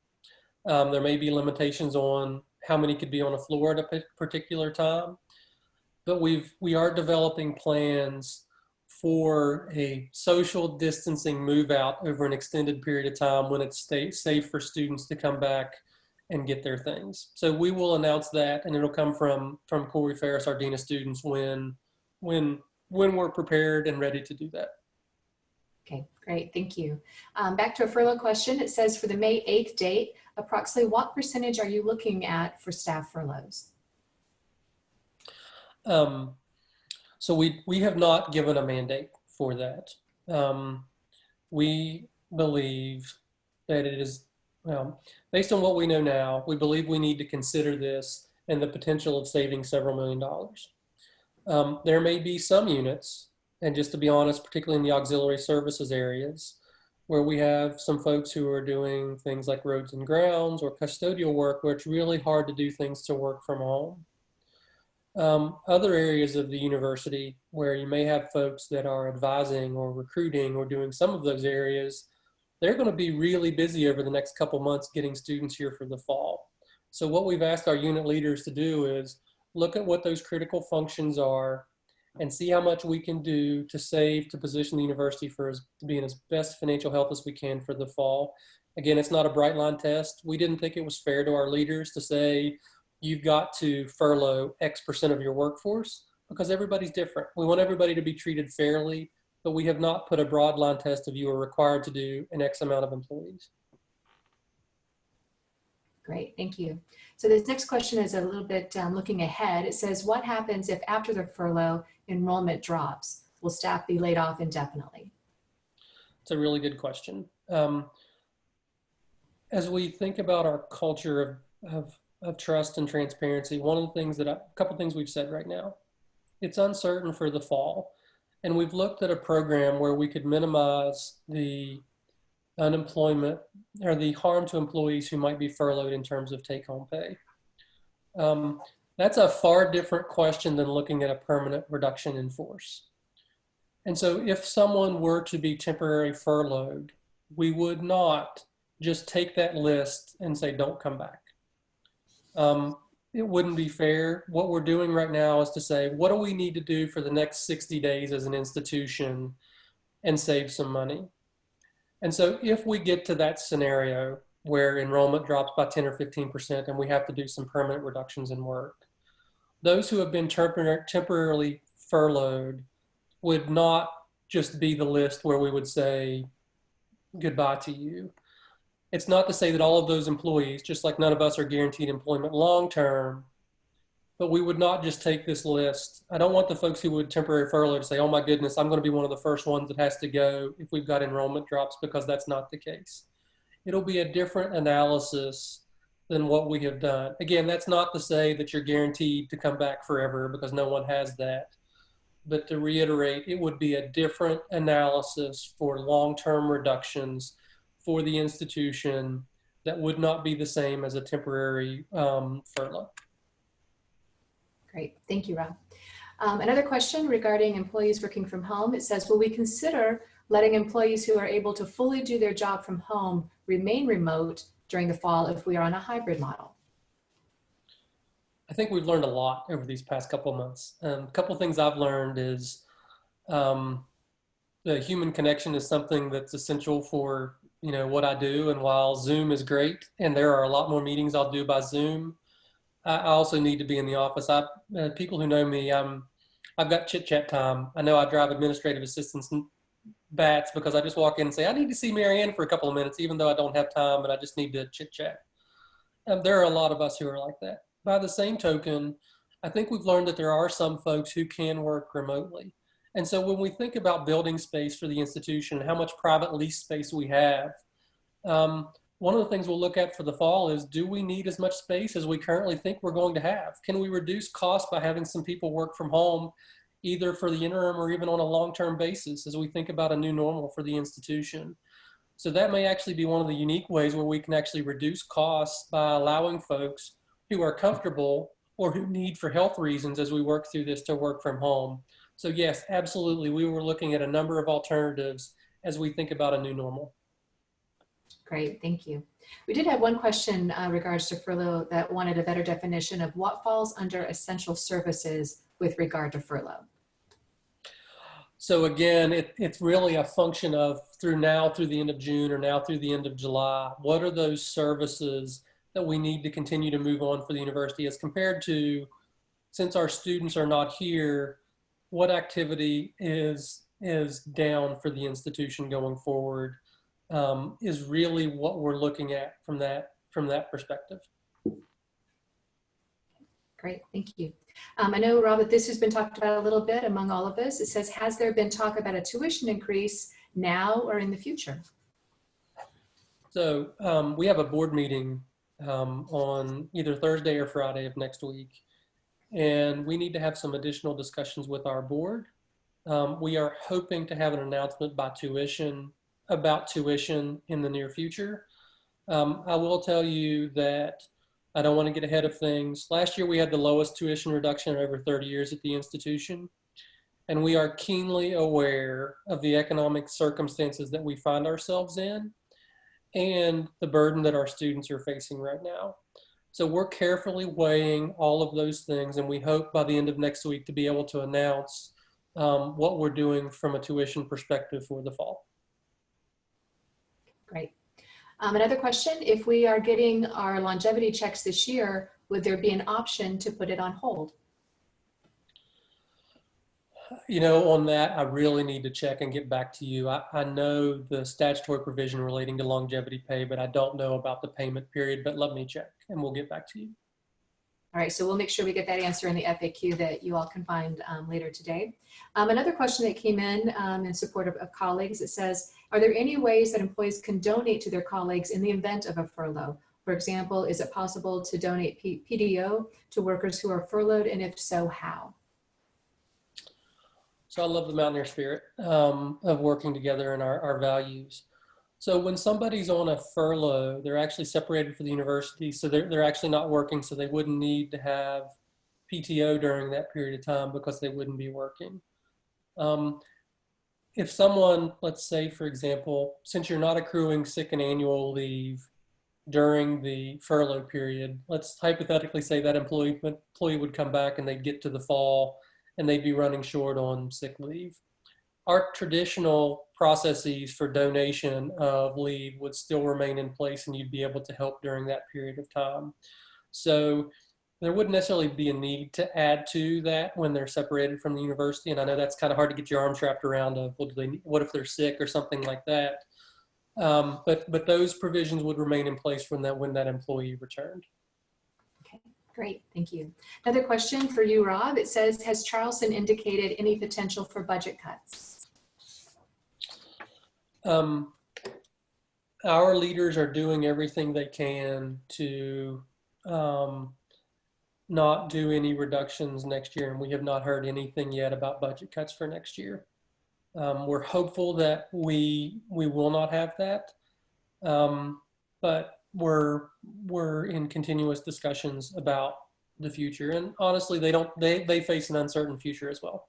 [SPEAKER 3] There may be limitations on how many could be on a floor at a particular time, but we are developing plans for a social distancing move out over an extended period of time when it's safe for students to come back and get their things. So we will announce that, and it'll come from Corey Ferris, our Dean of Students, when we're prepared and ready to do that.
[SPEAKER 1] Okay, great, thank you. Back to a furlough question. It says, for the May 8th date, approximately what percentage are you looking at for staff furloughs?
[SPEAKER 3] So we have not given a mandate for that. We believe that it is, based on what we know now, we believe we need to consider this and the potential of saving several $1 million. There may be some units, and just to be honest, particularly in the auxiliary services areas, where we have some folks who are doing things like roads and grounds or custodial work, where it's really hard to do things to work from home. Other areas of the university where you may have folks that are advising or recruiting or doing some of those areas, they're going to be really busy over the next couple months getting students here for the fall. So what we've asked our unit leaders to do is look at what those critical functions are and see how much we can do to save, to position the university to be in its best financial health as we can for the fall. Again, it's not a bright line test. We didn't think it was fair to our leaders to say, you've got to furlough X% of your workforce, because everybody's different. We want everybody to be treated fairly, but we have not put a broad line test of you are required to do an X amount of employees.
[SPEAKER 1] Great, thank you. So this next question is a little bit looking ahead. It says, what happens if after the furlough enrollment drops? Will staff be laid off indefinitely? It's
[SPEAKER 3] a really good question. As we think about our culture of trust and transparency, one of the things a couple things we've said right now, it's uncertain for the fall. And we've looked at a program where we could minimize the unemployment or the harm to employees who might be furloughed in terms of take-home pay. That's a far different question than looking at a permanent reduction in force. And so if someone were to be temporarily furloughed, we would not just take that list and say, don't come back. It wouldn't be fair. What we're doing right now is to say, what do we need to do for the next 60 days as an institution and save some money? And so if we get to that scenario where enrollment drops by 10 or 15% and we have to do some permanent reductions in work, those who have been temporarily furloughed would not just be the list where we would say goodbye to you. It's not to say that all of those employees, just like none of us are guaranteed employment long-term, but we would not just take this list. I don't want the folks who would temporary furlough to say, oh my goodness, I'm going to be one of the first ones that has to go if we've got enrollment drops, because that's not the case. It'll be a different analysis than what we have done. Again, that's not to say that you're guaranteed to come back forever, because no one has that. But to reiterate, it would be a different analysis for long-term reductions for the institution that would not be the same as a temporary furlough.
[SPEAKER 1] Great, thank you, Rob. Another question regarding employees working from home. It says, will we consider letting employees who are able to fully do their job from home remain remote during the fall if we are on a hybrid model?
[SPEAKER 3] I think we've learned a lot over these past couple of months. A couple of things I've learned is the human connection is something that's essential for what I do. And while Zoom is great, and there are a lot more meetings I'll do by Zoom, I also need to be in the office. People who know me, I've got chit chat time. I know I drive administrative assistants bats because I just walk in and say, I need to see Maryanne for a couple of minutes, even though I don't have time and I just need to chit chat. There are a lot of us who are like that. By the same token, I think we've learned that there are some folks who can work remotely. And so when we think about building space for the institution, how much private lease space we have, one of the things we'll look at for the fall is, do we need as much space as we currently think we're going to have? Can we reduce costs by having some people work from home, either for the interim or even on a long-term basis as we think about a new normal for the institution? So that may actually be one of the unique ways where we can actually reduce costs by allowing folks who are comfortable or who need for health reasons as we work through this to work from home. So yes, absolutely, we were looking at a number of alternatives as we think about a new normal.
[SPEAKER 1] Great, thank you. We did have one question regards to furlough that wanted a better definition of what falls under essential services with regard to furlough.
[SPEAKER 3] So again, it's really a function of through the end of June or now through the end of July, what are those services that we need to continue to move on for the university as compared to, since our students are not here, what activity is down for the institution going forward is really what we're looking at from that perspective.
[SPEAKER 1] Great, thank you. I know, Rob, that this has been talked about a little bit among all of us. It says, has there been talk about a tuition increase now or in the future?
[SPEAKER 3] So we have a board meeting on either Thursday or Friday of next week, and we need to have some additional discussions with our board. We are hoping to have an announcement about tuition in the near future. I will tell you that I don't want to get ahead of things. Last year we had the lowest tuition reduction in over 30 years at the institution, and we are keenly aware of the economic circumstances that we find ourselves in and the burden that our students are facing right now. So we're carefully weighing all of those things, and we hope by the end of next week to be able to announce what we're doing from a tuition perspective for the fall.
[SPEAKER 1] Great. Another question, if we are getting our longevity checks this year, would there be an option to put it on hold?
[SPEAKER 3] On that, I really need to check and get back to you. I know the statutory provision relating to longevity pay, but I don't know about the payment period, but let me check and we'll get back to you.
[SPEAKER 1] All right, so we'll make sure we get that answer in the FAQ that you all can find later today. Another question that came in support of colleagues, it says, are there any ways that employees can donate to their colleagues in the event of a furlough? For example, is it possible to donate PDO to workers who are furloughed, and if so, how?
[SPEAKER 3] So I love the Mountaineer spirit of working together and our values. So when somebody's on a furlough, they're actually separated from the university, so they're actually not working, so they wouldn't need to have PTO during that period of time because they wouldn't be working. If someone, let's say, for example, since you're not accruing sick and annual leave during the furlough period, let's hypothetically say that employee would come back and they'd get to the fall and they'd be running short on sick leave. Our traditional processes for donation of leave would still remain in place, and you'd be able to help during that period of time. So there wouldn't necessarily be a need to add to that when they're separated from the university. And I know that's kind of hard to get your arms wrapped around of, well, what if they're sick or something like that? But those provisions would remain in place when that employee returned.
[SPEAKER 1] Okay, great, thank you. Another question for you, Rob. It says, has Charleston indicated any potential for budget cuts?
[SPEAKER 3] Our leaders are doing everything they can to not do any reductions next year, and we have not heard anything yet about budget cuts for next year. We're hopeful that we will not have that, but we're in continuous discussions about the future. And honestly, they face an uncertain future as well.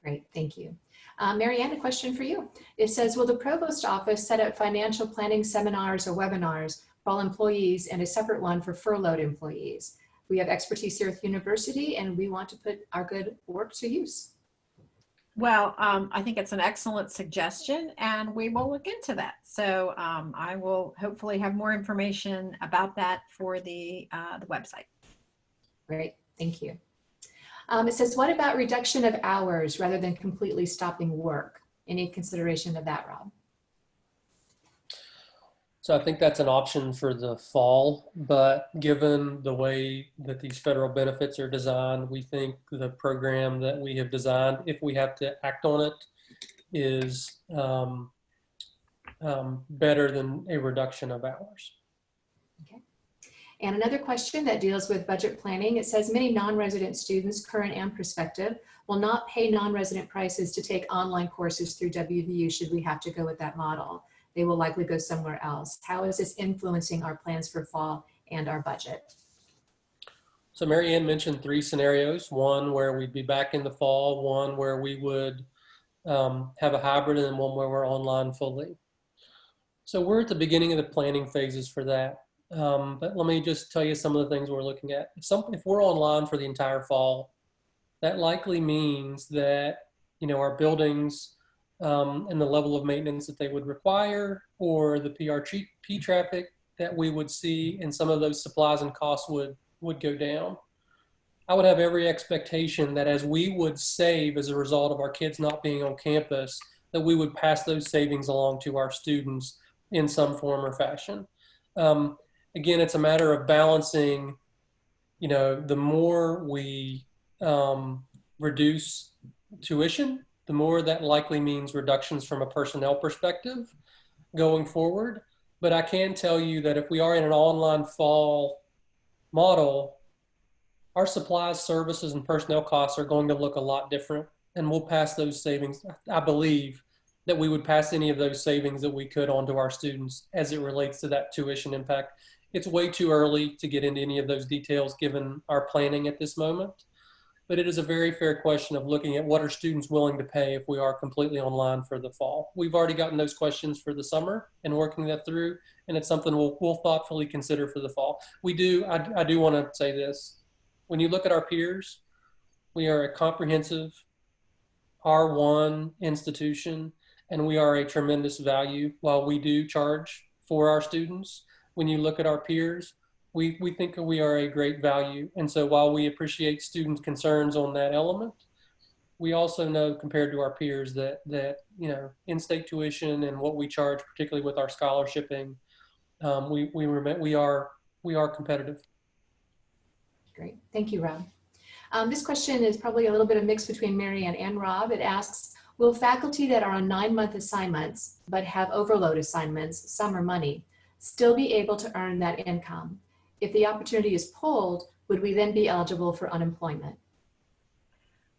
[SPEAKER 1] Great, thank you. Maryanne, a question for you. It says, will the provost office set up financial planning seminars or webinars for all employees and a separate one for furloughed employees? We have expertise here at the university and we want to put our good work to use.
[SPEAKER 2] Well, I think it's an excellent suggestion and we will look into that. So I will hopefully have more information about that for the website.
[SPEAKER 1] Great, thank you. It says, what about reduction of hours rather than completely stopping work? Any consideration of that, Rob?
[SPEAKER 3] So I think that's an option for the fall, but given the way that these federal benefits are designed, we think the program that we have designed, if we have to act on it, is better than a reduction of hours.
[SPEAKER 1] Okay. And another question that deals with budget planning, it says many non-resident students, current and prospective, will not pay non-resident prices to take online courses through WVU should we have to go with that model. They will likely go somewhere else. How is this influencing our plans for fall and our budget?
[SPEAKER 3] So Maryanne mentioned 3 scenarios, one where we'd be back in the fall, one where we would have a hybrid, and then one where we're online fully. So we're at the beginning of the planning phases for that. But let me just tell you some of the things we're looking at. If we're online for the entire fall, that likely means that, you know, our buildings and the level of maintenance that they would require, or the PRP traffic that we would see, and some of those supplies and costs would go down. I would have every expectation that as we would save as a result of our kids not being on campus, that we would pass those savings along to our students in some form or fashion. Again, it's a matter of balancing, you know, the more we reduce tuition, the more that likely means reductions from a personnel perspective going forward. But I can tell you that if we are in an online fall model, our supplies, services, and personnel costs are going to look a lot different, and we'll pass those savings. I believe that we would pass any of those savings that we could onto our students as it relates to that tuition impact. It's way too early to get into any of those details given our planning at this moment. But it is a very fair question of looking at what are students willing to pay if we are completely online for the fall. We've already gotten those questions for the summer and working that through, and it's something we'll thoughtfully consider for the fall. I do want to say this. When you look at our peers, we are a comprehensive R1 institution, and we are a tremendous value. While we do charge for our students, when you look at our peers, we think we are a great value. And so while we appreciate students' concerns on that element, we also know compared to our peers that you know, in-state tuition and what we charge, particularly with our scholarshiping, we are competitive.
[SPEAKER 1] Great, thank you, Rob. This question is probably a little bit of mix between Maryanne and Rob. It asks, will faculty that are on 9-month assignments but have overload assignments, summer money, still be able to earn that income? If the opportunity is pulled, would we then be eligible for unemployment?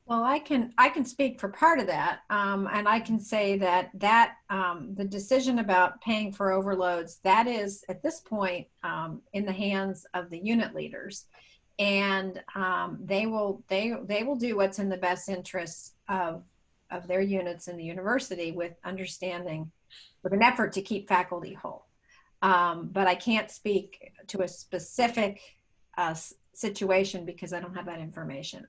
[SPEAKER 2] Well, I can speak for part of that, and I can say that the decision about paying for overloads, that is at this point in the hands of the unit leaders, and they will do what's in the best interests of their units in the university, with understanding, with an effort to keep faculty whole. But I can't speak to a specific situation because I don't have that information.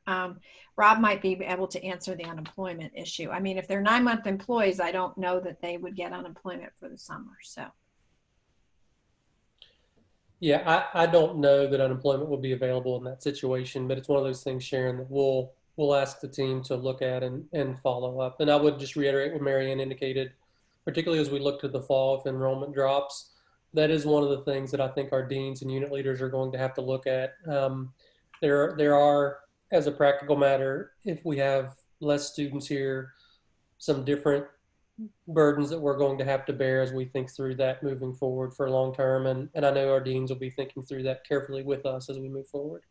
[SPEAKER 2] Rob might be able to answer the unemployment issue. I mean, if they're 9-month employees, I don't know that they would get unemployment for the summer. So.
[SPEAKER 3] Yeah, I don't know that unemployment will be available in that situation, but it's one of those things, Sharon, that we'll ask the team to look at and follow up. And I would just reiterate what Maryanne indicated, particularly as we look to the fall, if enrollment drops. That is one of the things that I think our deans and unit leaders are going to have to look at. There are, as a practical matter, if we have less students here, some different burdens that we're going to have to bear as we think through that moving forward for long term. And I know our deans will be thinking through that carefully with us as we move forward.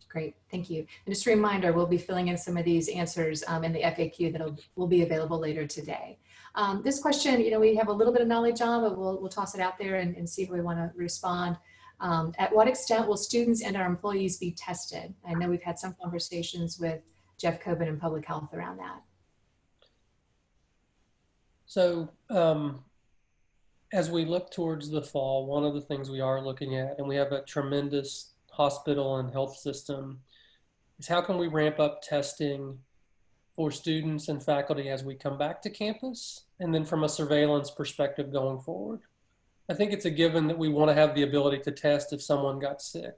[SPEAKER 1] Great, thank you. And just a reminder, we'll be filling in some of these answers in the FAQ that will be available later today. This question, we have a little bit of knowledge on, but we'll toss it out there and see if we want to respond. At what extent will students and our employees be tested? I know we've had some conversations with Jeff Coben and Public Health around that.
[SPEAKER 3] So as we look towards the fall, one of the things we are looking at, and we have a tremendous hospital and health system, is how can we ramp up testing for students and faculty as we come back to campus, and then from a surveillance perspective going forward. I think it's a given that we want to have the ability to test if someone got sick.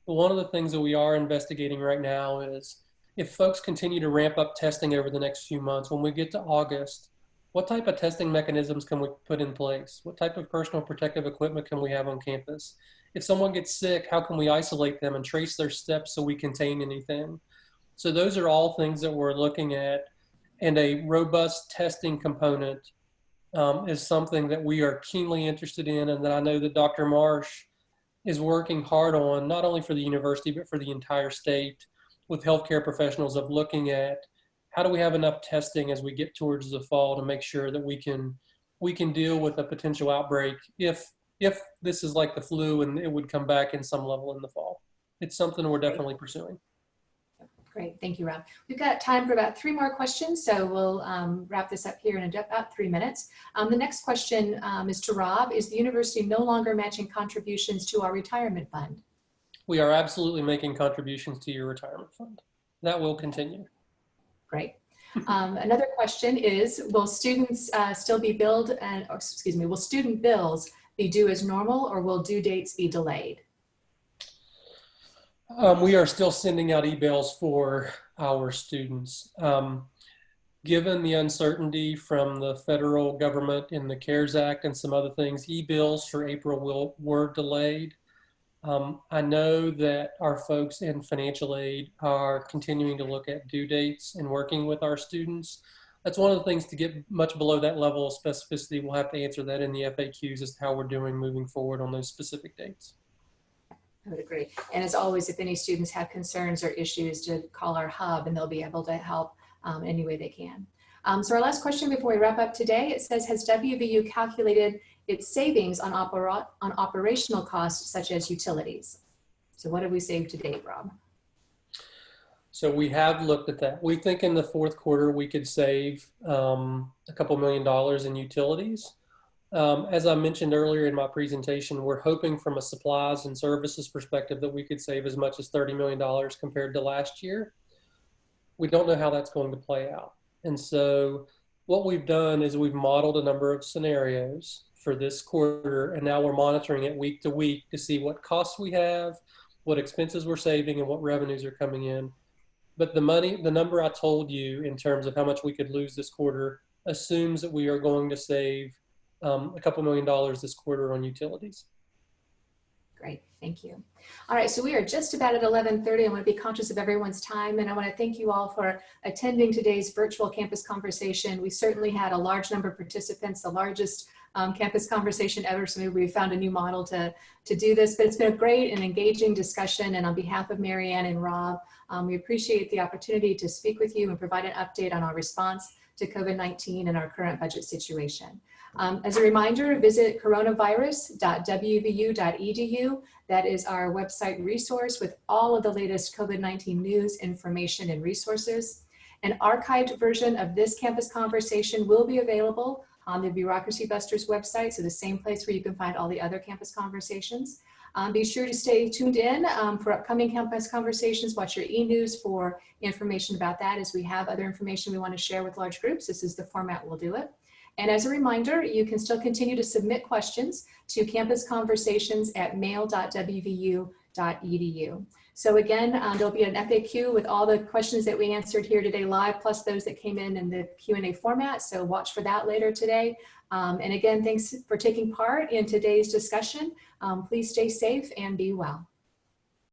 [SPEAKER 3] But one of the things that we are investigating right now is if folks continue to ramp up testing over the next few months, when we get to August, what type of testing mechanisms can we put in place? What type of personal protective equipment can we have on campus? If someone gets sick, how can we isolate them and trace their steps so we contain anything? So those are all things that we're looking at, and a robust testing component is something that we are keenly interested in, and that I know that Dr. Marsh is working hard on, not only for the university, but for the entire state with healthcare professionals, of looking at how do we have enough testing as we get towards the fall to make sure that we can deal with a potential outbreak if this is like the flu and it would come back in some level in the fall. It's something we're definitely pursuing.
[SPEAKER 1] Great, thank you, Rob. We've got time for about 3 more questions, so we'll wrap this up here in about 3 minutes. The next question is to Rob. Is the university no longer matching contributions to our retirement fund?
[SPEAKER 3] We are absolutely making contributions to your retirement fund. That will continue.
[SPEAKER 1] Great. Another question is, will students still be billed, will student bills be due as normal, or will due dates be delayed?
[SPEAKER 3] We are still sending out e-bills for our students. Given the uncertainty from the federal government in the CARES Act and some other things, e-bills for April were delayed. I know that our folks in financial aid are continuing to look at due dates and working with our students. That's one of the things. To get much below that level of specificity, we'll have to answer that in the FAQs as to how we're doing moving forward on those specific dates.
[SPEAKER 1] I would agree. And as always, if any students have concerns or issues, to call our hub and they'll be able to help any way they can. So our last question before we wrap up today, it says, has WVU calculated its savings on operational costs such as utilities? So what have we saved to date, Rob?
[SPEAKER 3] So we have looked at that. We think in the fourth quarter we could save a couple $1 million in utilities. As I mentioned earlier in my presentation, we're hoping from a supplies and services perspective that we could save as much as $30 million compared to last year. We don't know how that's going to play out. And so what we've done is we've modeled a number of scenarios for this quarter, and now we're monitoring it week to week to see what costs we have, what expenses we're saving, and what revenues are coming in. But the number I told you in terms of how much we could lose this quarter assumes that we are going to save a couple $1 million this quarter on utilities.
[SPEAKER 1] Great, thank you. All right, so we are just about at 11:30. I want to be conscious of everyone's time, and I want to thank you all for attending today's virtual campus conversation. We certainly had a large number of participants, the largest campus conversation ever, so maybe we found a new model to do this, but it's been a great and engaging discussion, and on behalf of Maryanne and Rob, we appreciate the opportunity to speak with you and provide an update on our response to COVID-19 and our current budget situation. As a reminder, visit coronavirus.wvu.edu. That is our website resource with all of the latest COVID-19 news, information, and resources. An archived version of this campus conversation will be available on the Bureaucracy Busters website, so the same place where you can find all the other campus conversations. Be sure to stay tuned in for upcoming campus conversations. Watch your e-news for information about that, as we have other information we want to share with large groups. This is the format we'll do it. And as a reminder, you can still continue to submit questions to campusconversations@mail.wvu.edu. So again, there'll be an FAQ with all the questions that we answered here today live, plus those that came in the Q&A format. So watch for that later today. And again, thanks for taking part in today's discussion. Please stay safe and be well.